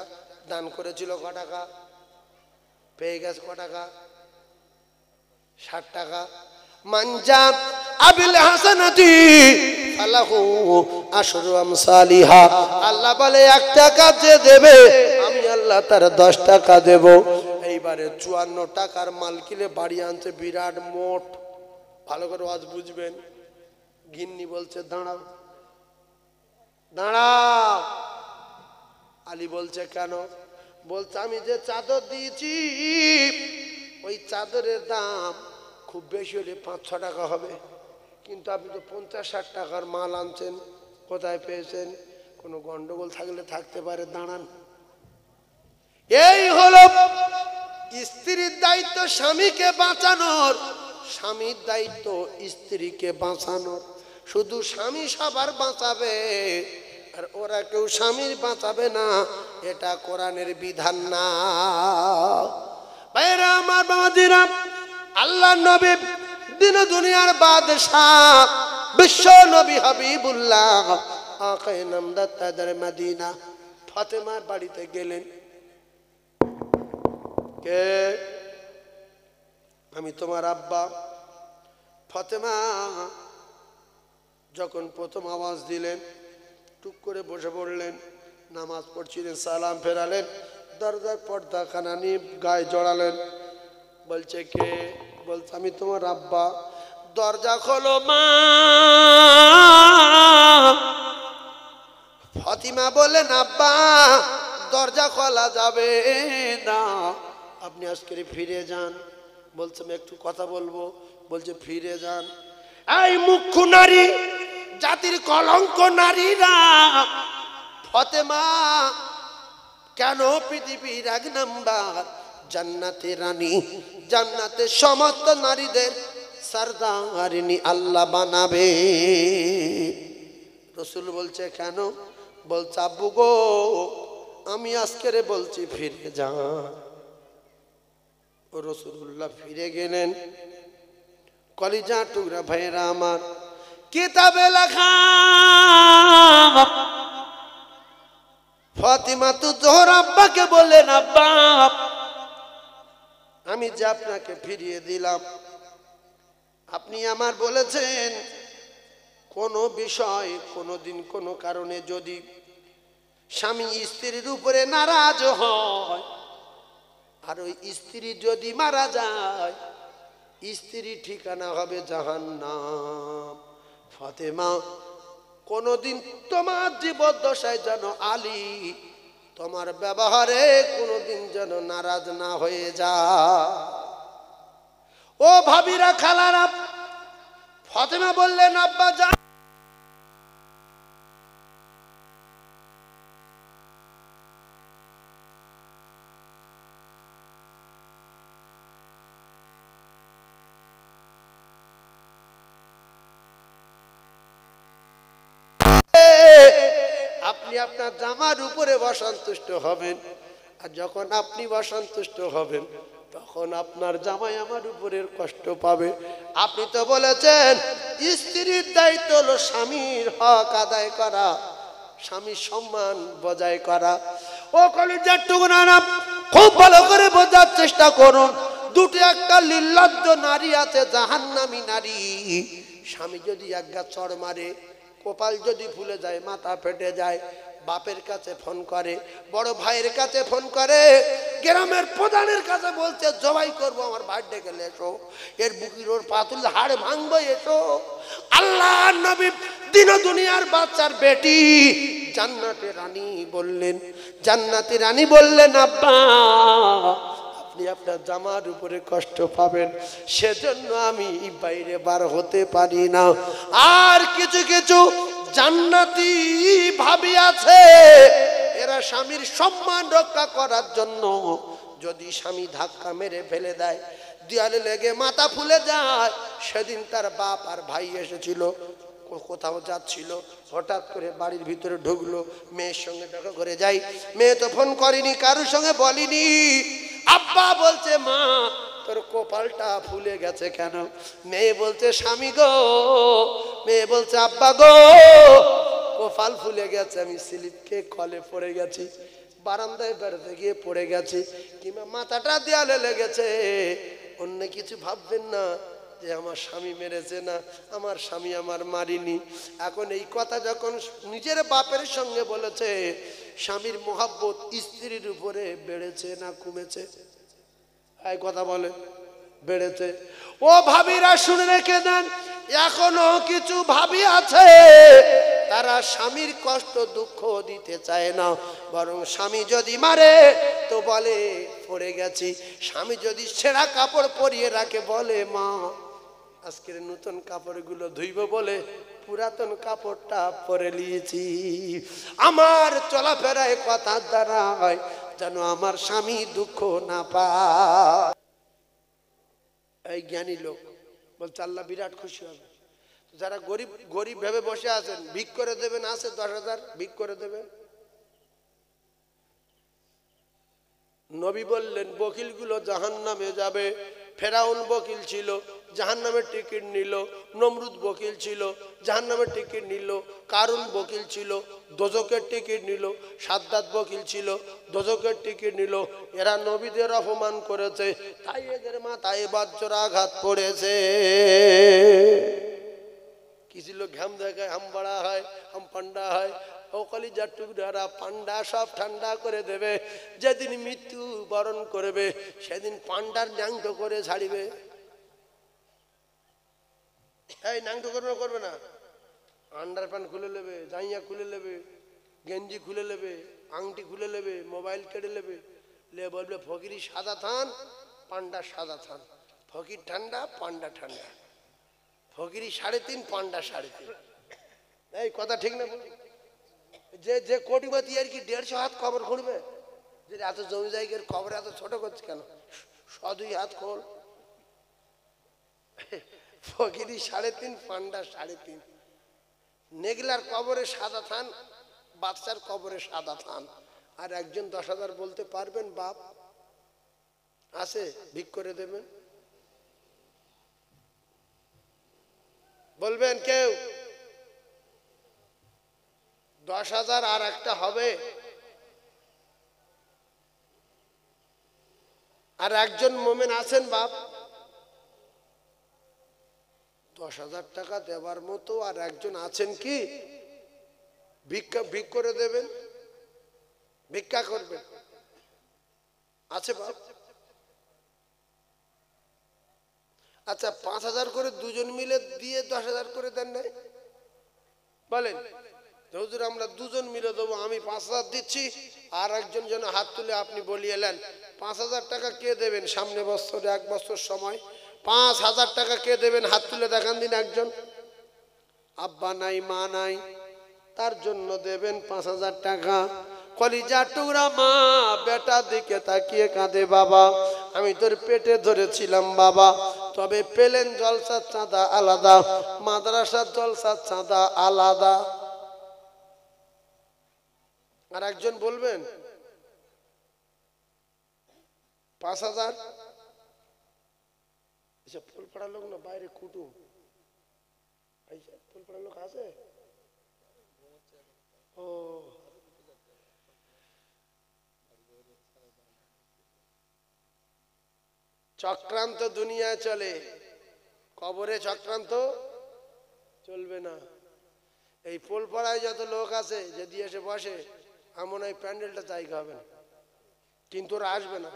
দান করেছিল ক টাকা? পেয়ে গেছে ক টাকা? 60 টাকা। মানজা আবিল হাসানাতি ফালাহু আশরু আমসালিহা। আল্লাহ বলে 1 টাকা যে দেবে আমি আল্লাহ তার 10 টাকা দেব। এইবারে 54 টাকার মাল কিনে বাড়ি আনছে বিরাট মোট। ভালো করে আজ বুঝবেন। গিন্নি বলছে দাঁড়াও দাঁড়াও। আলী বলছে কেন? বলছে আমি যে চাদর দিয়েছি ওই চাদরের দাম খুব বেশি হলে 5-6 টাকা হবে, কিন্তু আপনি তো 50-60 টাকার মাল আনছেন। কোথায় পেয়েছেন? কোনো গন্ডগোল থাকলে থাকতে পারে, দাঁড়ান। এই হলো স্ত্রীর দায়িত্ব স্বামীকে বাঁচানোর, স্বামীর দায়িত্ব স্ত্রীকে বাঁচানোর। শুধু স্বামী সবার বাঁচাবে আর ওরা কেউ স্বামীর বাঁচাবে না, এটা কোরআনের বিধান না। ভাইরা আমার, বাবাজিরা, আল্লাহ নবী দিন দুনিয়ার বাদশাহ বিশ্ব নবী হাবিবুল্লাহ আকায়ে নামদার তাদের মদিনা ফাতেমার বাড়িতে গেলেন। কে? আমি তোমার আব্বা। ফাতেমা যখন প্রথম আওয়াজ দিলেন টুক করে বসে পড়লেন, নামাজ পড়ছিলেন, সালাম ফেরালেন, দরজার পর্দাখানা নিয়ে গায়ে জড়ালেন। বলছে কে? বলছে আমি তোমার আব্বা। দরজা খোলো মা। ফাতিমা বললেন আব্বা দরজা খোলা যাবে না, আপনি আজকে ফিরে যান। বলছে আমি একটু কথা বলবো। বলছে ফিরে যান। এই মুখ্য নারী, জাতির কলঙ্ক নারীরা, ফাতেমা কেন পৃথিবীর 1 নাম্বার জান্নাতের রানী, জান্নাতের সমস্ত নারীদের সরদারিনী আল্লাহ বানাবে। রাসূল বলছে কেন? বলছে আব্বু গো আমি আজকের বলছি ফিরে যান। ও রাসূলুল্লাহ ফিরে গেলেন। কলিজা টুকরা ভাইরা আমার, কিতাবে লেখা ফাতিমা তো জোহর আব্বাকে বললেন আব্বা আমি যে আপনাকে ফিরিয়ে দিলাম, আপনি আমার বলেছেন কোন বিষয় কোনদিন কোন কারণে যদি স্বামী স্ত্রীর উপরে নারাজ হয় আর ওই স্ত্রী যদি মারা যায় স্ত্রী ঠিকানা হবে জাহান্নাম। ফাতেমা কোনদিন তোমার জীবদ্দশায় যেন আলী তোমার ব্যবহারে কোনদিন যেন নারাজ না হয়ে যায়। ও ভাবিরা, খালারা, ফাতেমা বললেন আব্বা যান। আপনি আপনার জামার উপরে অসন্তুষ্ট হবেন, আর যখন আপনি অসন্তুষ্ট হবেন তখন আপনার জামাই আমার উপরের কষ্ট পাবে। আপনি তো বলেছেন স্ত্রীর দায়িত্ব হলো স্বামীর হক আদায় করা, স্বামীর সম্মান বজায় করা। ও কলিজার টুকরা, খুব ভালো করে বোঝার চেষ্টা করুন। দুটো একটা নির্লজ্জ নারী আছে, জাহান্নামী নারী। স্বামী যদি একগা চড় মারে, কপাল যদি ফুলে যায়, মাথা ফেটে যায়, বাপের কাছে ফোন করে, বড় ভাইয়ের কাছে ফোন করে, গ্রামের প্রধানের কাছে বলছে জবাই করব, আমার ভাই ডেকে এসো, এর বুকির ওর পাতুল হাড় ভাঙবো, এসো। আল্লাহর নবী দিন দুনিয়ার বাচ্চার বেটি জান্নাতে রানী বললেন, জান্নাতি রানী বললেন আব্বা আপনি আপনার জামার উপরে কষ্ট পাবেন, সেজন্য আমি বাইরে বার হতে পারি না। আর কিছু কিছু জান্নাতি ভাবি আছে, এরা স্বামীর সম্মান রক্ষা করার জন্য যদি স্বামী ধাক্কা মেরে ফেলে দেয়, দেয়ালে লেগে মাথা ফুলে যায়। সেদিন তার বাপ আর ভাই এসেছিল, কোথাও যাচ্ছিল, হঠাৎ করে বাড়ির ভিতরে ঢুকলো, মেয়ের সঙ্গে দেখা করে যাই। মেয়ে তো ফোন করেনি, কারোর সঙ্গে বলিনি। আব্বা বলছে মা তোর কপালটা ফুলে গেছে কেন? মেয়ে বলছে স্বামী গো, মেয়ে বলছে আব্বা গো কপাল ফুলে গেছে, আমি স্লিপকে কলে পড়ে গেছি, বারান্দায় বেড়াতে গিয়ে পড়ে গেছি, কিংবা মাথাটা দেয়ালে লেগেছে। অন্য কিছু ভাববেন না যে আমার স্বামী মেরেছে, না আমার স্বামী আমার মারিনি। এখন এই কথা যখন নিজের বাপের সঙ্গে বলেছে, স্বামীর মহাব্বত স্ত্রীর উপরে বেড়েছে না কমেছে? এই কথা বলে বেড়েছে। ও ভাবিরা শুনে রেখে দেন, এখনো কিছু ভাবি আছে তারা স্বামীর কষ্ট দুঃখ দিতে চায় না, বরং স্বামী যদি মারে তো বলে পড়ে গেছি, স্বামী যদি ছেঁড়া কাপড় পরিয়ে রাখে বলে মা আজকের নতুন কাপড়গুলো ধুইব বলে পুরাতন কাপড়টা পরে নিয়েছি। আমার চলাফেরায় কথার দ্বারা হয় যেন আমার স্বামী দুঃখ না পায়। এই জ্ঞানী লোক বলছে আল্লাহ বিরাট খুশি হবে। যারা গরিব গরিব ভেবে বসে আছেন, ভিক করে দেবেন, আছে 10,000 ভিক করে দেবেন। নবী বললেন বকিলগুলো জাহান্নামে যাবে। ফেরাউন বকিল ছিল, জাহান্নামের টিকিট নিল। নমরুদ বকিল ছিল, জাহান্নামের টিকিট নিল। কারুন বকিল ছিল, দোজকের টিকিট নিল। সাদ্দাত বকিল ছিল, দোজকের টিকিট নিল। এরা নবীদের অপমান করেছে, তাই এদের মাথায় বজ্র আঘাত পড়েছে। কিছু লোক ঘাম দেখায়, হাম বাড়া হয়, হাম পান্ডা হয়, ও কলিজার টুকরা পান্ডা সব ঠান্ডা করে দেবে। যেদিন মৃত্যু বরণ করবে সেদিন পান্ডার ন্যাংট করে ছাড়িবে। এই ন্যাংট করবে না, আন্ডার প্যান্ট খুলে নেবে, জাইয়া খুলে নেবে, গেঞ্জি খুলে নেবে, আংটি খুলে নেবে, মোবাইল কেটে নেবে, লে বলবে ফকিরি সাদা থান, পান্ডা সাদা থান, ফকির ঠান্ডা পান্ডা ঠান্ডা, ফকিরি 3.5 পান্ডা 3.5। এই কথা ঠিক না? যে যে কোটিপতি আর কি 150 হাত কবর খুঁড়বে, যে এত জমি জায়গার কবর এত ছোট করছে কেন? 2 হাত খোল। ফকিরি 3.5 পান্ডা 3.5। নেগলার কবরে সাদা থান, বাচ্চার কবরে সাদা থান। আর একজন 10,000 বলতে পারবেন? বাপ আছে, ভিক করে দেবেন? বলবেন কেউ? 10,000 আর একটা হবে। আর একজন মোমেন আছেন বাপ 10,000 টাকা দেবার মতো আর একজন আছেন কি ভিক করে দেবেন, ভিক্ষা করবেন? আছে বাপ? আচ্ছা 5,000 করে দুজন মিলে দিয়ে 10,000 করে দেন নাই? বলেন হুজুর আমরা দুজন মিলে দেবো, আমি 5,000 দিচ্ছি, আর একজন যেন হাত তুলে আপনি বলিয়ে এলেন 5,000 টাকা কে দেবেন সামনে বছরে, 1 বছর সময় 5,000 টাকা কে দেবেন? হাত তুলে দেখান দিন একজন। আব্বা নাই মা নাই, তার জন্য দেবেন 5,000 টাকা। কলিজার টুকরা মা বেটার দিকে তাকিয়ে কাঁদে, বাবা আমি তোর পেটে ধরেছিলাম বাবা, তবে পেলেন জলসার চাঁদা আলাদা, মাদ্রাসার জলসার চাঁদা আলাদা। আর একজন বলবেন 5,000। ফুলপাড়া লোক না বাইরে কুটুম, ফুলপাড়া লোক আছে? ও চক্রান্ত দুনিয়ায় চলে, কবরে চক্রান্ত চলবে না। এই পোলপাড়ায় যত লোক আছে যদি এসে বসে এমন এই প্যান্ডেলটা জায়গা হবে না, কিন্তু ওরা আসবে না।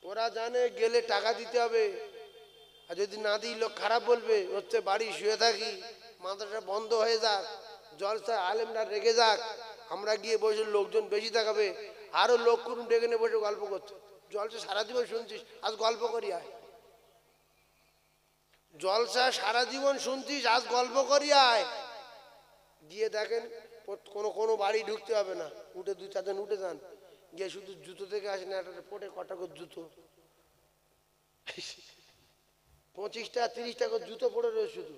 ওরা জানে গেলে টাকা দিতে হবে, আর যদি না দিই লোক খারাপ বলবে, হচ্ছে বাড়ি শুয়ে থাকি, মাথাটা বন্ধ হয়ে যাক, জলসা আলেমরা রেগে যাক, আমরা গিয়ে বসে লোকজন বেশি থাকাবে, আরো লোক করুন ডেকে নিয়ে বসে গল্প করছে। জলসা সারা জীবন শুনছিস, আজ গল্প করি আয়। জলসা সারা জীবন শুনছিস, আজ গল্প করি আয়। গিয়ে দেখেন কোনো কোনো বাড়ি ঢুকতে হবে না, উঠে 2-4 জন উঠে যান, গিয়ে শুধু জুতো থেকে আসেন, একটা পোটে কটা করে জুতো, 25টা 30টা করে জুতো পড়ে রয়েছে শুধু।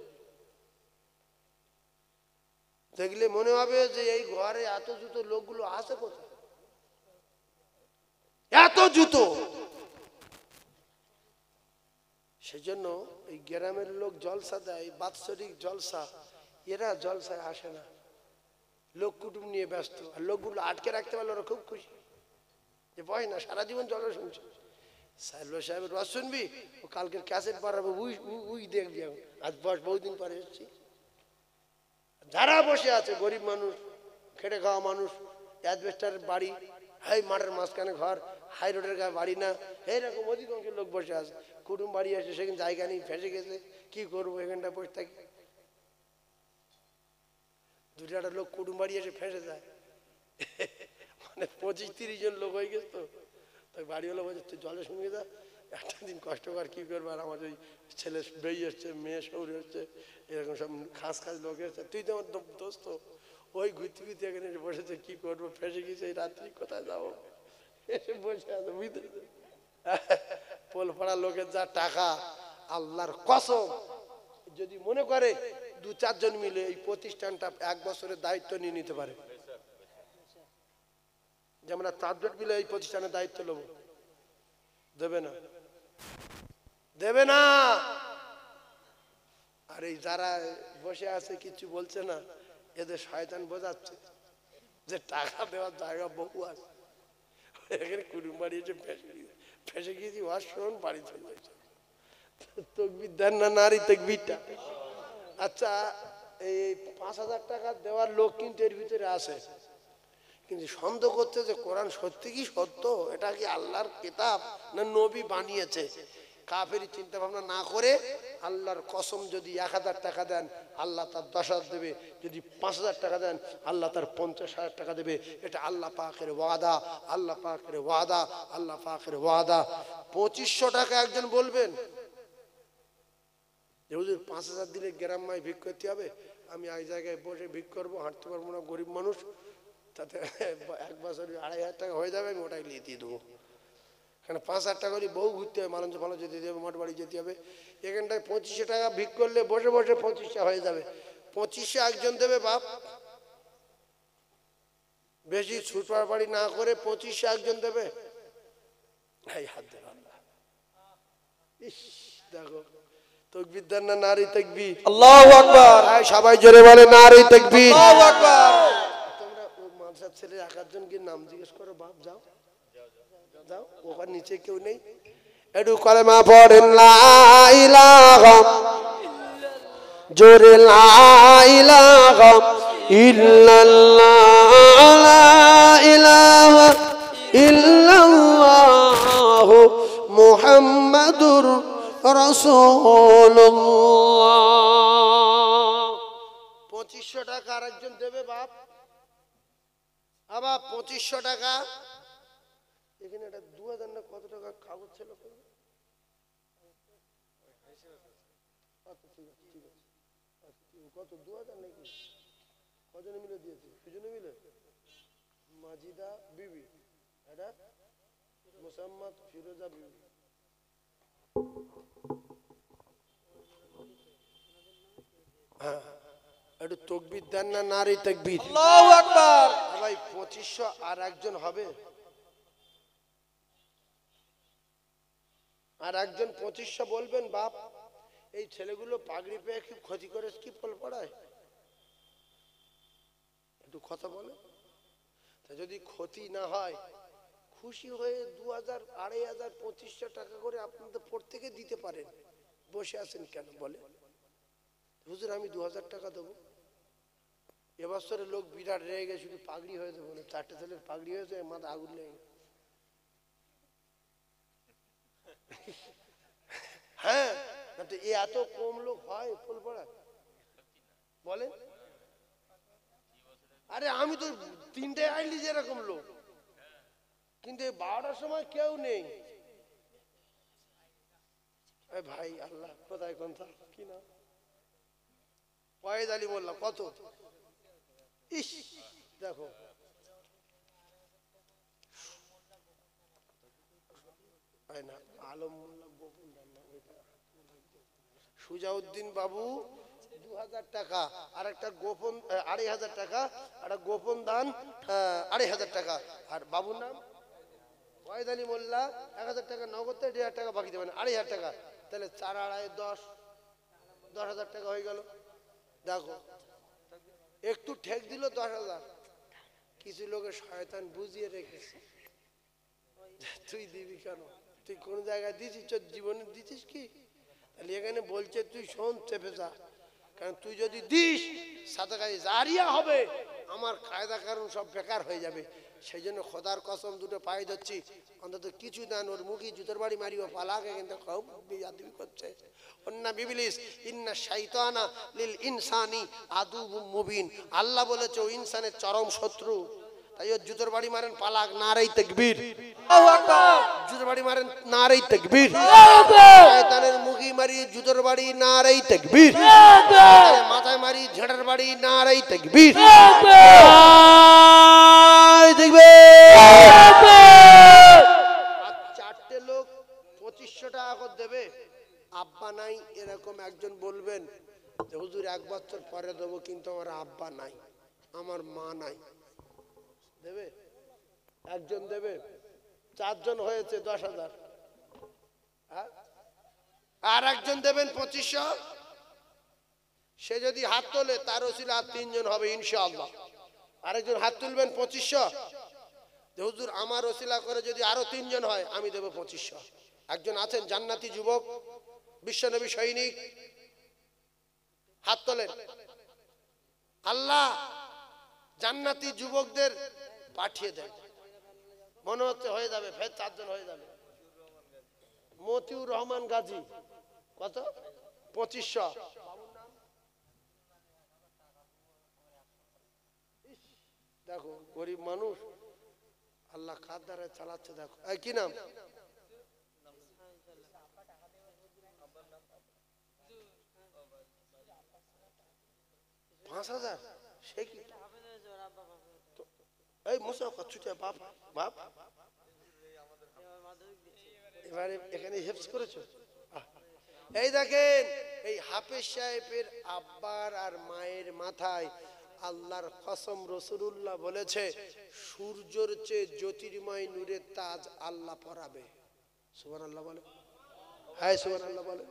দেখলে মনে হবে যে এই ঘরে এত জুতো লোকগুলো আসে কোথায়, এত জুতো। সেজন্য এই গ্রামের লোক জলসা দেয়, বাৎসরিক জলসা, এরা জলসায় আসে না, লোক কুটুম নিয়ে ব্যস্ত। আর লোকগুলো আটকে রাখতে পারলে ওরা খুব খুশি, যে বয় না সারা জীবন জলসা শুনছে। সাহেবের রস শুনবি, ও কালকের ক্যাসেট পাঠাবো, উই দেখবি। আজ বহুদিন পরে এসেছি। যারা বসে আছে গরিব মানুষ, খেটে খাওয়া মানুষ, অ্যাডভেস্টারের বাড়ি, হাই মাঠের মাঝখানে ঘর, হাই রোডের গায়ে বাড়ি না, এইরকম অধিকাংশ লোক বসে আছে। কুটুম বাড়ি আসে, সেখানে জায়গা নেই, ফেসে গেছে, কি করবো, এখানটা বসে থাকি। 2-4টা লোক কুটুম বাড়ি এসে ফেসে যায়, মানে 25-30 জন লোক হয়ে গেছে। তো তাই বাড়িওয়ালা বলছে তুই জলে সঙ্গে যা, একটা দিন কষ্ট কর, কি করবো। আর আমার ওই ছেলে বেই এসছে, মেয়ে সৌরি হচ্ছে, এরকম সব খাস লোক এসছে, তুই তো আমার দোস্ত, ওই ঘুরতে ঘুরতে এখানে এসে বসেছে, কি করবো, ফেসে গেছে, এই রাত্রি কোথায় যাবো, এসে বসে আছে, বুঝতে পোলপাড়া লোকের যা টাকা, আল্লাহর কসম, যদি মনে করে 2-4 জন মিলে এই প্রতিষ্ঠানটা 1 বছরের দায়িত্ব নিয়ে নিতে পারে, যে আমরা 4 জন মিলে এই প্রতিষ্ঠানের দায়িত্ব নেব, দেবে না, দেবে না। আর এই যারা বসে আছে কিছু বলছে না, এদের শয়তান বোঝাচ্ছে যে টাকা দেওয়ার জায়গা বহু আছে, এখানে কুটুম বাড়ি এসে ফেসে গিয়েছি, ওয়াশরুম বাড়ি চলে যাচ্ছে। তকবির দেন না নারী তকবিরটা। আচ্ছা, এই 5,000 টাকা দেওয়ার লোক কিন্তু এর ভিতরে আছে, কিন্তু সন্দেহ করছে যে কোরআন সত্যি কি সত্য, এটা কি আল্লাহর কিতাব না নবী বানিয়েছে। কাফেরি চিন্তা ভাবনা না করে আল্লাহর কসম, যদি 1,000 টাকা দেন আল্লাহ তার 10,000 দেবে, যদি 5,000 টাকা দেন আল্লাহ তার 50,000 টাকা দেবে। এটা আল্লাহ পাকের ওয়াদা, আল্লাহ পাকের ওয়াদা, আল্লাহ পাকের ওয়াদা। 2500 টাকা একজন বলবেন যে হুজুর 5,000 দিলে গ্রামায় ভিক করতে হবে, আমি এক জায়গায় বসে ভিক করবো, হাঁটতে পারবো না, গরিব মানুষ, তাতে 1 বছর 2,500 টাকা হয়ে যাবে, আমি ওটাই নিয়ে দিয়ে দেবো। এখানে 5,000 টাকা করে বহু ঘুরতে হবে, মালঞ্চ ফালঞ্চ যেতে হবে, মঠ বাড়ি যেতে হবে। এখানটায় 2500 টাকা ভিক করলে বসে বসে 2500 হয়ে যাবে। 2500 একজন দেবে বাপ, বেশি ছুটপাড় বাড়ি না করে 2500 একজন দেবে। হাত দেবে আল্লাহ। ইস দেখো, তাকবীর দেন না নারী তাকবীর, আল্লাহু আকবার। সবাই জোরে বলে নারী তাকবীর, আল্লাহু আকবার। তোমরা মাদ্রাসার ছেলে 1-1 জনকে নাম জিজ্ঞেস করো, বাপ যাও যাও, ওখানে নিচে কেউ নেই, একটু কলেমা পড়েন লা ইলাহা, জোরে লা ইলাহা ইল্লাল্লাহ, লা ইলাহা ইল্লাল্লাহ মুহাম্মাদুর রাসূলুল্লাহ। 2500 টাকা আরেকজন দেবে বাপ, আবার 2500 টাকা। এখানে একটা 2000 না কত টাকা কাগজ ছিল, কত 2000 নাকি, কজনে মিলে দিয়েছে, দুজনে মিলে, মাজিদা বিবি, এটা মোসাম্মদ ফিরোজা বিবি। হ্যাঁ, একটু তাকবীর দেন না নারী তাকবীর, আল্লাহু আকবার। ভাই 2500 আর একজন হবে, আর একজন 2500 বলবেন বাপ। এই ছেলেগুলো পাগড়ি পেয়ে কি ক্ষতি করে, কি ফল পড়ায়, একটু কথা বলে। তা যদি ক্ষতি না হয়, খুশি হয়ে 2000, 2500, 2500 টাকা করে আপনাদের প্রত্যেকে দিতে পারেন। বসে আছেন কেন বলে, হুজুর আমি 2000 টাকা দেবো, এবছরে লোক বিরাট রেগে গেছে, শুধু পাগড়ি হয়েছে বলে, 4টে ছেলের পাগড়ি হয়েছে, মাথা আগুন লেগে। হ্যাঁ, না তো এত কম লোক হয় ফুলপাড়া বলে? আরে আমি তো 3টে আইলি যেরকম লোক, কিন্তু 12টার সময় কেউ নেই। ভাই আল্লাহ কোথায় কোন কি না ওয়াহিদ আলী মোল্লা কত? ইস দেখো না, আলম মোল্লা গোপন দান না, সুজাউদ্দিন বাবু 2000 টাকা, আর একটা গোপন 2500 টাকা, একটা গোপন দান 2500 টাকা, আর বাবুর নাম ওয়াহিদ আলী মোল্লা 1000 টাকা নগদ, 1000 টাকা বাকি দেবেন, 2500 টাকা, তাহলে 4 2 10, 10,000 টাকা হয়ে গেল। দেখো একটু ঠেক দিল 10,000। কিছু লোকের শয়তান বুঝিয়ে রেখেছে, তুই দিবি কেন? তুই কোন জায়গায় দিছিস? জীবনে দিছিস কি? তাহলে এখানে বলছে তুই শোন, চেপে যা, কারণ তুই যদি দিস সাদাকায়ে জারিয়া হবে, আমার কায়দা কারণ সব বেকার হয়ে যাবে। সেই জন্য খোদার কসম দুটো পায়ে ধরছি, অন্তত কিছু দান। ওর মুখে জুতোর বাড়ি মারিও পালাকে, কিন্তু খুব বেয়াদবি করছে। অন্না বিবলিস ইন্না শাইতানা লিল ইনসানি আদুউম মুবিন, আল্লাহ বলেছে ও ইনসানের চরম শত্রু। তাই ওর জুতোর বাড়ি মারেন, পালাক, নারাই তাকবীর, আল্লাহু আকবার, জুতোর বাড়ি মারেন, নারাই তাকবীর, শয়তানের মুখে মারি জুতোর বাড়ি, নারাই তাকবীর, মাথায় মারি ঝেড়ার বাড়ি, নারাই তাকবীর, আর 4টে লোক 2500 টাকা করে দেবে। আব্বা নাই এরকম একজন বলবেন যে হুজুর 1 বছর পরে দেবো, কিন্তু আমার আব্বা নাই, আমার মা নাই, দেবে? একজন দেবে, 4 জন হয়েছে 10,000। আর একজন দেবেন 2500, সে যদি হাত তোলে তার ওসিলা আর 3 জন হবে ইনশাআল্লাহ। আরেকজন হাত তুলবেন 2500, হুজুর আমার ওসিলা করে যদি আরো 3 জন হয় আমি দেব 2500। একজন আছেন জান্নাতি যুবক, বিশ্বনবী সৈনিক, হাত তোলেন। আল্লাহ জান্নাতি যুবকদের পাঠিয়ে দেন, মনে হচ্ছে হয়ে যাবে, ফের 4 জন হয়ে যাবে। মতিউর রহমান গাজী কত? 2500। দেখো গরিব মানুষ, আল্লাহ কার দ্বারা চালাচ্ছে। দেখো এই কি নাম? 5000, সে কি? এই মুসাফা ছুটে বাপ বাপ, এবারে এখানে হেফজ করেছো। এই দেখেন, এই হাফেজ সাহেবের আব্বার আর মায়ের মাথায় আল্লাহর কসম রাসূলুল্লাহ বলেছে সূর্যের চেয়ে জ্যোতির্ময় নূরের তাজ আল্লাহ পরাবে। সুবহানাল্লাহ বলে, হ্যাঁ সুবহানাল্লাহ বলে।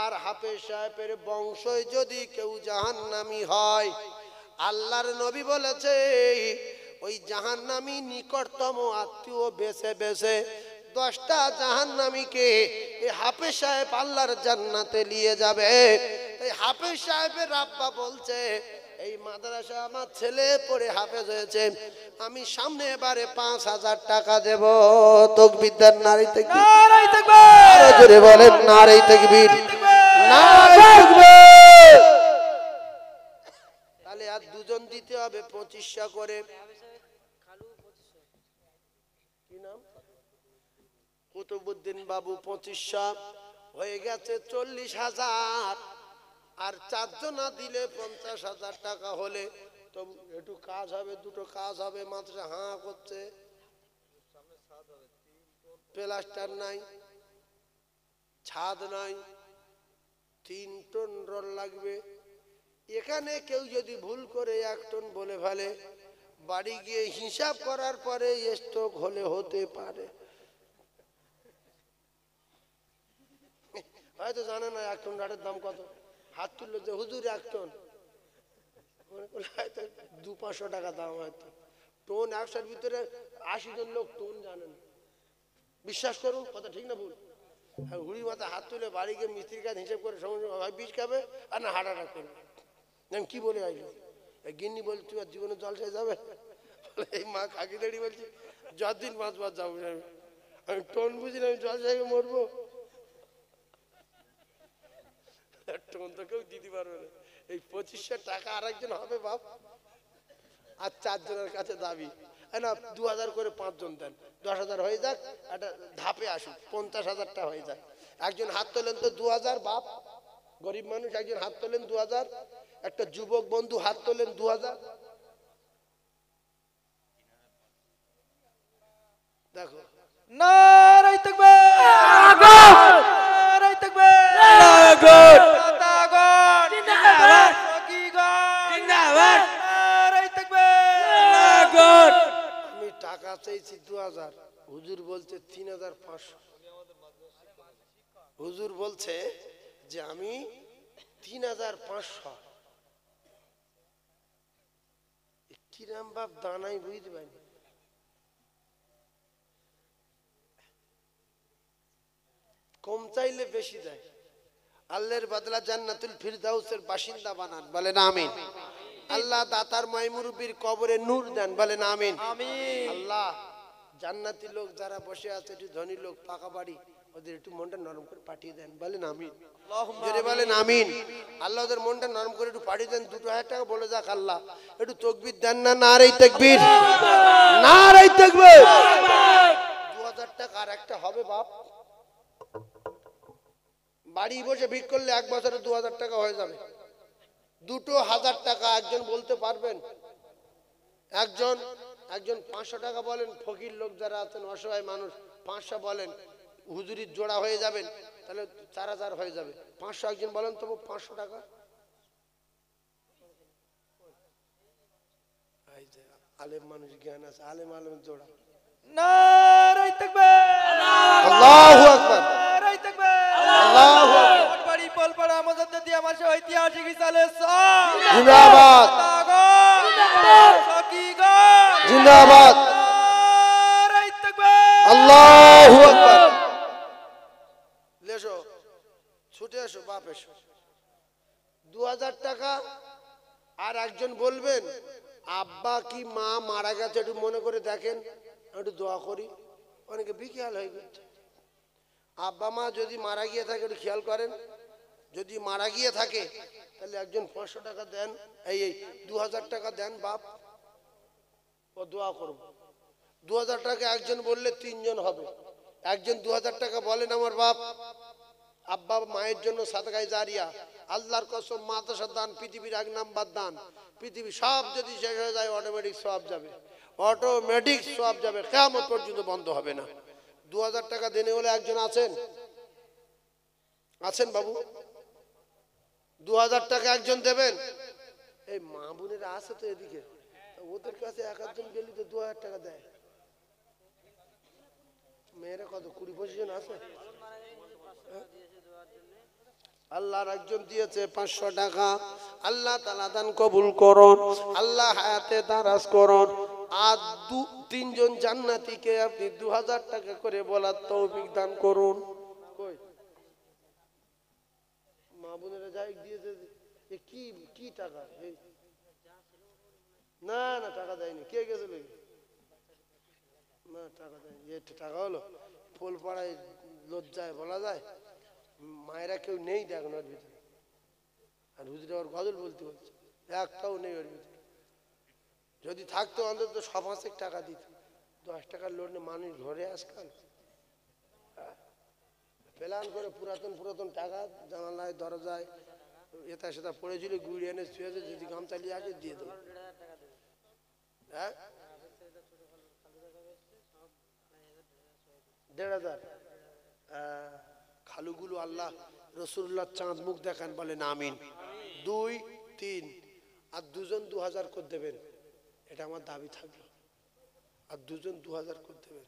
আর হাফেজ সাহেবের বংশই যদি কেউ জাহান্নামী হয়, আল্লাহর নবী বলেছে ওই জাহান্নামী নিকটতম আত্মীয় বেছে বেছে 10টা জাহান্নামীকে এই হাফেজ সাহেব আল্লাহর জান্নাতে নিয়ে যাবে। এই হাফেজ সাহেবের আব্বা বলছে এই মাদ্রাসা আমার ছেলে পড়ে হাফেজ হয়েছে, আমি সামনে এবারে 5000 টাকা দেব। তাকবীর দেন, নারী তাকবীর, নারায়ে তাকবীর, আরো জোরে বলেন নারী তাকবীর, নারী তাকবীর। তাহলে আর 2 জন দিতে হবে 2500 করে। কি নাম? কুতুবউদ্দিন বাবু 2500 হয়ে গেছে 40,000। আর 4 জন দিলে 50,000 টাকা হলে তো একটু কাজ হবে, দুটো কাজ হবে। মাত্র হাঁ করছে, প্লাস্টার নাই, ছাদ নাই, 3 টন রড লাগবে। এখানে কেউ যদি ভুল করে 1 টন বলে ফেলে, বাড়ি গিয়ে হিসাব করার পরে স্ট্রোক হলে হতে পারে। হয়তো জানে না 1 টন রডের দাম কত। হাত তুললো যে হুজুর 1 টন, হয়তো 200-500 টাকা দাম। হয়তো টন 100-র ভিতরে 80 জন লোক টন জানেন। বিশ্বাস করুন কথা ঠিক না ভুল? হুড়ি মাথা হাত তুলে বাড়ি গিয়ে মিস্ত্রির কাছে হিসেব করে সময় হয় 20 খাবে আর না হার্ট অ্যাটাক করবে। কি বলে আইলো গিন্নি বলছি আর জীবনে জলসায় যাবে? এই মা কাকি দাঁড়িয়ে বলছি যতদিন 5 বার যাবো না আমি টোন বুঝি না, আমি জলসায় মরবো। টোন তো কেউ দিতে পারবে না। এই 2500 টাকা আর একজন হবে বাপ, আর 4 জনের কাছে দাবি না 2000 করে 5 জন দেন, 10,000 হয়ে যাক, একটা ধাপে আসুক 50,000টা হয়ে যাক। একজন হাত তোলেন তো 2000 বাপ, গরিব মানুষ একজন হাত তোলেন 2000, একটা যুবক বন্ধু হাত তোলেন 2000। দেখো নারায়ে তাকবীর, নারায়ে তাকবীর, দাতাগণ জিন্দাবাদ, ফকিগণ জিন্দাবাদ, নারায়ে তাকবীর। আমি টাকা চাইছি 2000, হুজুর বলছে 3500। হুজুর বলছে যে আমি 3500। কিরাম বাপ দানাই বুঝতে পারি। কম চাইলে বেশি দেয়। আল্লাহর বদলা জান্নাতুল ফিরদাউসের বাসিন্দা বানান, বলেন আমিন। আল্লাহ দাতার মাইমুরবির কবরে নূর দেন, বলেন আমিন। আমিন। আল্লাহ জান্নাতি লোক যারা বসে আছে, একটু ধনী লোক পাকা বাড়ি, ওদের একটু মনটা নরম করে পাঠিয়ে দেন, বলেন আমিন। জোরে বলেন আমিন। আল্লাহ ওদের মনটা নরম করে একটু পাঠিয়ে দেন। 2000 টাকা বলে যাক আল্লাহ, একটু তাকবীর দেন না, নারে তাকবীর, নারে তাকবীর। 2000 টাকা আর একটা হবে বাপ। বাড়ি বসে ভিক করলে 1 বছরে 2000 টাকা হয়ে যাবে। 2000 টাকা একজন বলতে পারবেন? একজন 500 টাকা বলেন। ফকির লোক যারা আছেন, অসহায় মানুষ, 500 বলেন, হুজুরির জোড়া হয়ে যাবেন, তাহলে 4000 হয়ে যাবে। 500 একজন বলেন তবু 500 টাকা। আলেম মানুষ জ্ঞান আছে, আলেম জোড়া। নারায়ে তাকবীর, আল্লাহু আকবার, নারায়ে তাকবীর, আল্লাহু আকবার। কোটবাড়ি পোলপাড়া মুজাদ্দিদিয়া মাসে ঐতিহাসিক ইসালে সাহ জিন্দাবাদ, দাতাগণ জিন্দাবাদ, ফকিগণ জিন্দাবাদ, নারায়ে তাকবীর, আল্লাহু আকবার। লেসো, ছুটে এসো বাপ, এসো। 2000 টাকা। আর একজন বলবেন আব্বা কি মা মারা গেছে, একটু মনে করে দেখেন, একটু দোয়া করি। অনেকে বিখেয়াল হয়ে গেছে। আব্বা মা যদি মারা গিয়ে থাকে একটু খেয়াল করেন। যদি মারা গিয়ে থাকে তাহলে একজন 500 টাকা দেন, এই 2000 টাকা দেন বাপ, ও দোয়া করব। 2000 টাকা একজন বললে 3 জন হবে। একজন 2000 টাকা বলেন আমার বাপ, আব্বা মায়ের জন্য সাদকায়ে জারিয়া, আল্লাহর কসম মাদ্রাসার দান পৃথিবীর 1 নাম্বার দান। পৃথিবী সব যদি শেষ হয়ে যায় অটোমেটিক সওয়াব যাবে, অটোমেটিক সওয়াব যাবে, কিয়ামত পর্যন্ত বন্ধ হবে না। 2000 টাকা দেনে হলে একজন আছেন? আছেন বাবু? 2000 টাকা একজন দেবেন? এই মা বোনেরা আছে তো এদিকে, ওদের কাছে এক একজন গেলি তো 2000 টাকা দেয়। মেয়েরা কত 20-25 জন আছে। আল্লাহর একজন দিয়েছে 500 টাকা। আল্লাহ তাআলা দান কবুল করুন, আল্লাহ হায়াতে দারাজ করুন। আর 2-3 জন জান্নাতীকে আপনি 2000 টাকা করে বলার তৌফিক দান করুন। কই মা বোনেরা যাই দিয়েছে, এ কি কি টাকা? না না টাকা দেয়নি। কে গেছিল? না টাকা দেয়নি। এ টাকা হলো ফুল পাড়ায় লজ্জায় বলা যায়, মায়েরা কেউ নেই দেখুন ওর ভিতরে। আর হুজুরে ওর গজল বলতে বলছে, একটাও নেই ওর ভিতরে। যদি থাকতো অন্তত 5-5 টাকা দিত। 10 টাকার লোড নিয়ে মানুষ ঘরে আজকাল প্ল্যান করে পুরাতন টাকা জানালায় দরজায় এটা সেটা পড়েছিল, গুড়ি এনে শুয়েছে, যদি গাম চালিয়ে আসে দিয়ে দেবো। হ্যাঁ 1500 খালুগুলো আল্লাহ রসুল্লাহ চাঁদ মুখ দেখান, বলেন আমিন। 2-3 আর 2 জন 2000 করে দেবেন, এটা আমার দাবি থাকলো। আর 2 জন 2000 করে দেবেন।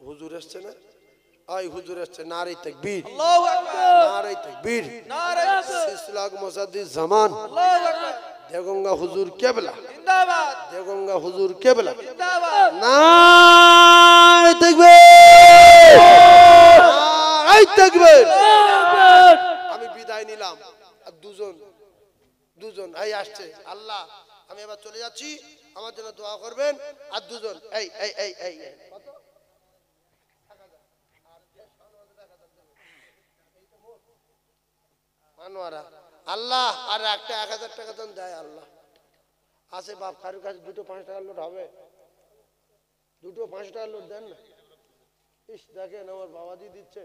হুজুর আসছে না? আই হুজুর আসছে। নারে তাকবীর, আল্লাহু আকবার, নারে তাকবীর, নারায়ে সিলসিলা মুজাদ্দিদ জামান আল্লাহু আকবার, দেগঙ্গা হুজুর কেবলা জিন্দাবাদ, দেগঙ্গা হুজুর কেবলা। জিন্দাবাদ, নারে তাকবীর, নারে তাকবীর। আমি বিদায় নিলাম। আর 2 জন দুজন এই আসছে আল্লাহ আমি এবার চলে যাচ্ছি আমার জন্য দোয়া করবেন আর দুজন এই এই এই এই এই। কত মানোয়ারা আল্লাহ আর একটা 1000 টাকা দেন দেয় আল্লাহ আছে বাপ কারুর কাছে দুটো 5 টাকার নোট হবে দুটো 5 টাকার নোট দেন না ইস দেখেন আমার বাবা দিয়ে দিচ্ছে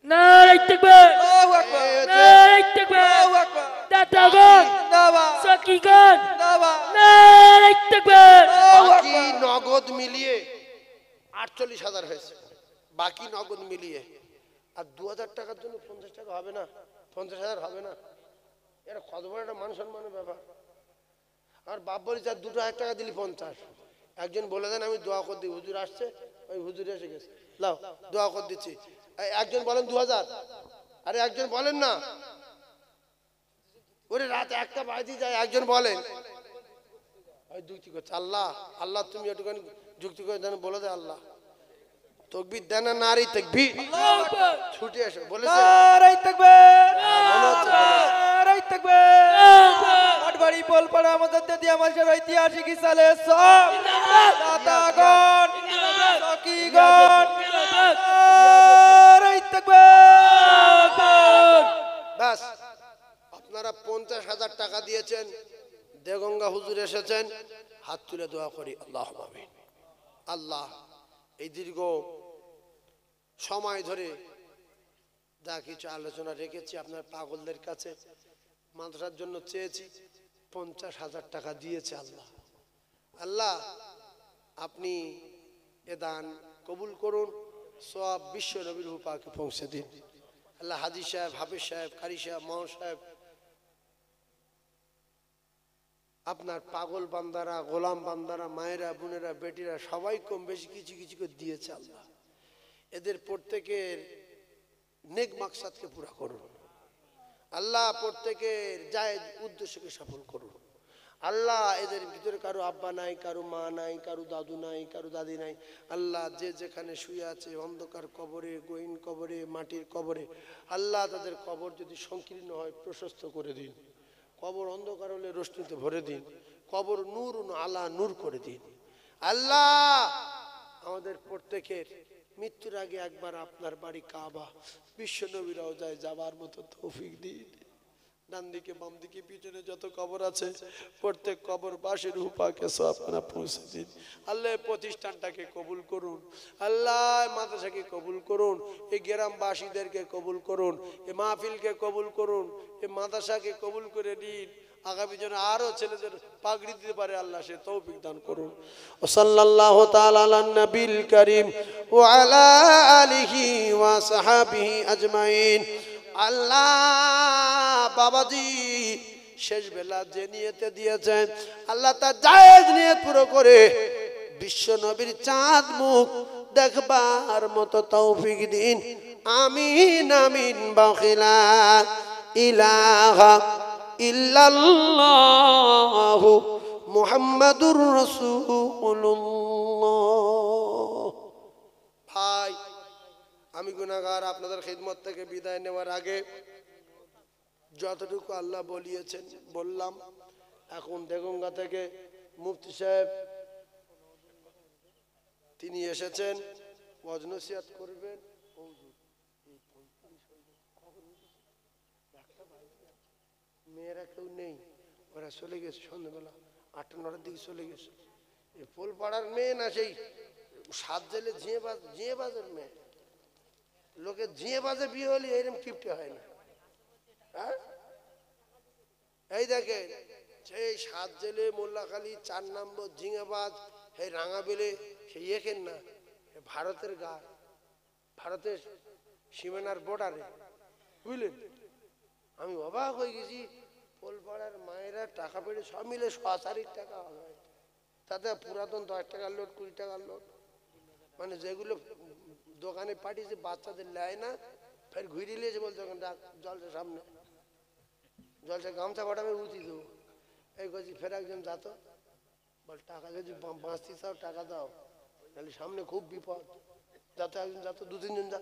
নারায়ে তাকবীর আল্লাহু আকবার নারায়ে তাকবীর আল্লাহু আকবার দাতাগণ জিন্দাবাদ সখীগণ জিন্দাবাদ নারায়ে তাকবীর বাকি নগদ মিলিয়ে 48,000 হয়েছে বাকি নগদ মিলিয়ে আর 2000 টাকার জন্য 50 টাকা হবে না 50,000 হবে না এটা কত বড় একটা মান সম্মানের ব্যাপার আর বাপ বলি যা 2,000 টাকা দিলি 50 একজন বলে দেন আমি দোয়া করে দিই হুজুর আসছে ওই হুজুর এসে গেছে লাও দোয়া করে দিচ্ছি একজন বলেন 2000 আরে একজন বলেন না ওরে রাত একটা বাজে যায় একজন বলেন ওই যুক্তি করছে আল্লাহ আল্লাহ তুমি একটুখানি যুক্তি করে দেন বলে দে আল্লাহ তকবীর দেন না নারী তকবীর আল্লাহু আকবার ছুটে এসো বলেছে নারায়ে তাকবীর মনে হচ্ছে বলেছে। নারায়ে তাকবীর আটবাড়ি পোলপাড়া আমাদের দিয়ে আমাদের ঐতিহাসিক সালে সব দাতাগণ সখীগণ নারায়ে তাকবীর ব্যাস আপনারা 50,000 টাকা দিয়েছেন দেগঙ্গা হুজুর এসেছেন হাত তুলে দোয়া করি আল্লাহ আমিন আল্লাহ এই দীর্ঘ সময় ধরে যা কিছু আলোচনা রেখেছি আপনার পাগলদের কাছে মাদ্রাসার জন্য চেয়েছি 50,000 টাকা দিয়েছে আল্লাহ আল্লাহ আপনি এ দান কবুল করুন সব বিশ্ব নবীর পাকে পৌঁছে দিন আল্লাহ হাজি সাহেব হাফিজ সাহেব কারি সাহেব মোহন সাহেব আপনার পাগল বান্দারা গোলাম বান্দারা মায়েরা বোনেরা বেটিরা সবাই কম বেশি কিছু কিছু করে দিয়েছে আল্লাহ এদের প্রত্যেকের নেক মাকসাদকে পুরা করুন আল্লাহ প্রত্যেকের জায়েজ উদ্দেশ্যকে সফল করুন আল্লাহ এদের ভিতরে কারো আব্বা নাই কারো মা নাই কারো দাদু নাই কারো দাদি নাই আল্লাহ যে যেখানে শুয়ে আছে অন্ধকার কবরে গহীন কবরে মাটির কবরে আল্লাহ তাদের কবর যদি সংকীর্ণ হয় প্রশস্ত করে দিন কবর অন্ধকার হলে রোশনীতে ভরে দিন কবর নূর আলা নূর করে দিন আল্লাহ আমাদের প্রত্যেকের মৃত্যুর আগে একবার আপনার বাড়ি কাবা বিশ্ব নবীর রওজায় যাবার মতো তৌফিক দিন ডান দিকে বাম দিকে পিছনে যত কবর আছে প্রত্যেক কবর বাসের রূপাকে সব আপনারা পৌঁছে দিন আল্লাহ প্রতিষ্ঠানটাকে কবুল করুন আল্লাহ মাদ্রাসাকে কবুল করুন এই গ্রামবাসীদেরকে কবুল করুন এই মাহফিলকে কবুল করুন এই মাদ্রাসাকে কবুল করে নিন আগামী যেন আরো ছেলেদের পাগড়ি দিতে পারে আল্লাহ সে তৌফিক দান করুন ও সাল্লাল্লাহু তাআলা আলান নবিল করিম ওয়া আলা আলিহি ওয়া সাহাবিহি আজমাইন আল্লাহ বাবাজি শেষ বেলা যে নিয়তে দিয়েছেন আল্লাহ তার জায়েজ নিয়ত পুরো করে বিশ্ব নবীর চাঁদ মুখ দেখবার মতো তৌফিক দিন আমিন আমিন বাখিলা ইলাহা ইল্লাল্লাহু মুহাম্মাদুর রাসূলুল্লাহ ভাই আমি গুনাহগার আপনাদের খিদমত থেকে বিদায় নেওয়ার আগে যতটুকু আল্লাহ বলিয়েছেন বললাম এখন দেগঙ্গা থেকে মুফতি সাহেব তিনি এসেছেন ওয়াজ নসিহত করবেন মেয়েরা কেউ নেই ওরা চলে গেছে সন্ধ্যাবেলা 8-9টার দিকে চলে গেছে এই ফুলপাড়ার মেয়ে না সেই সাত জেলে ঝিয়ে বাজের মেয়ে লোকে ঝিয়ে বাজে বিয়ে হলে এরকম কিপটে হয় না হ্যাঁ এই দেখেন সেই সাত জেলে মোল্লাখালী 4 নম্বর ঝিঙেবাজ এই রাঙাবেলে সেই এখেন না ভারতের গা ভারতের সীমানার বর্ডারে বুঝলেন আমি অবাক হয়ে গেছি পোলপাড়ার মায়েরা টাকা পেড়ে সব মিলে 6-4 টাকা হবে তাতে পুরাতন 10 টাকার লোট 20 টাকার লোট মানে যেগুলো দোকানে পাঠিয়েছে বাচ্চাদের নেয় না ফের ঘুরে নিয়েছে বলতে জলটা সামনে জলটা গামছা কটা আমি উঠি দেবো এই করছি ফের একজন যাত বল টাকা যদি বাঁচতে চাও টাকা দাও তাহলে সামনে খুব বিপদ যাতে একজন যাত 2-3 জন যা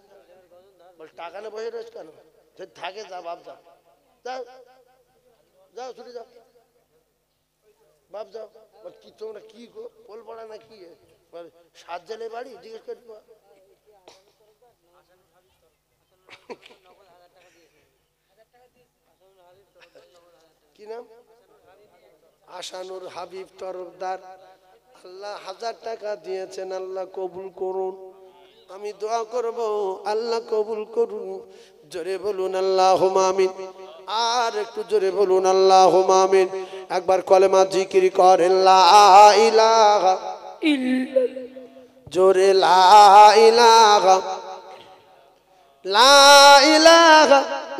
বল টাকা না বসে রয়েছে কেন যদি থাকে যা বাপ যা যাও যাও ছুটে যাও বাপ যাও কি তোমরা কি গো পোল পড়া না কি সাত জেলে বাড়ি জিজ্ঞেস করি কি নাম আশানুর হাবিব তরফদার আল্লাহ 1000 টাকা দিয়েছেন আল্লাহ কবুল করুন আমি দোয়া করব আল্লাহ কবুল করুন জোরে বলুন আল্লাহুম্মা আমিন আর একটু জোরে বলুন আল্লাহুম্মা আমিন একবার কলেমা জিকির করেন লা ইলাহা ইল্লাল্লাহ। জোরে লা ইলাহা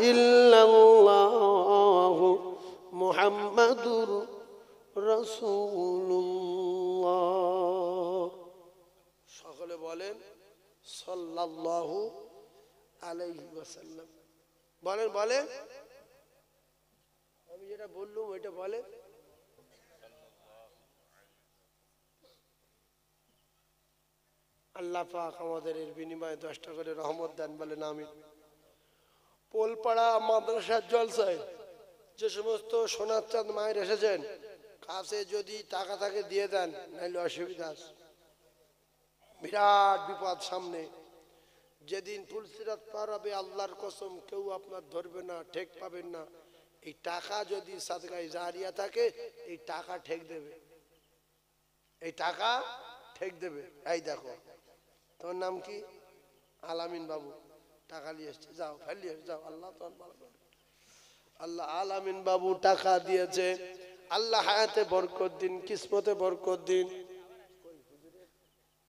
ইল্লাল্লাহ মুহাম্মাদুর রাসূলুল্লাহ সকলে বলেন সাল্লাল্লাহু আলাইহি ওয়াসাল্লাম বলেন বলেন আমি যেটা বললাম ওইটা বলেন আল্লাহ পাক আমাদের এর বিনিময়ে 10টা করে রহমত দান বলেন আমিন পোলপাড়া মাদ্রাসার জলসায় যে সমস্ত সোনার চাঁদ মায়ের এসেছেন কাছে যদি টাকা থাকে দিয়ে দেন নাইলে অসুবিধা আছে বিরাট বিপদ সামনে যেদিন ফুলসিরাত পার হবে আল্লাহর কসম কেউ আপনার ধরবে না ঠেক পাবেন না এই টাকা যদি সাদকায়ে জারিয়া থাকে এই টাকা ঠেক দেবে এই টাকা ঠেক দেবে এই দেখো তোমার নাম কি আলামিন বাবু টাকা নিয়ে এসছে যাও ফেলিয়ে যাও আল্লাহ তোমার ভালো করে আল্লাহ আলামিন বাবু টাকা দিয়েছে আল্লাহ হায়াতে বরকত দিন কিসমতে বরকত দিন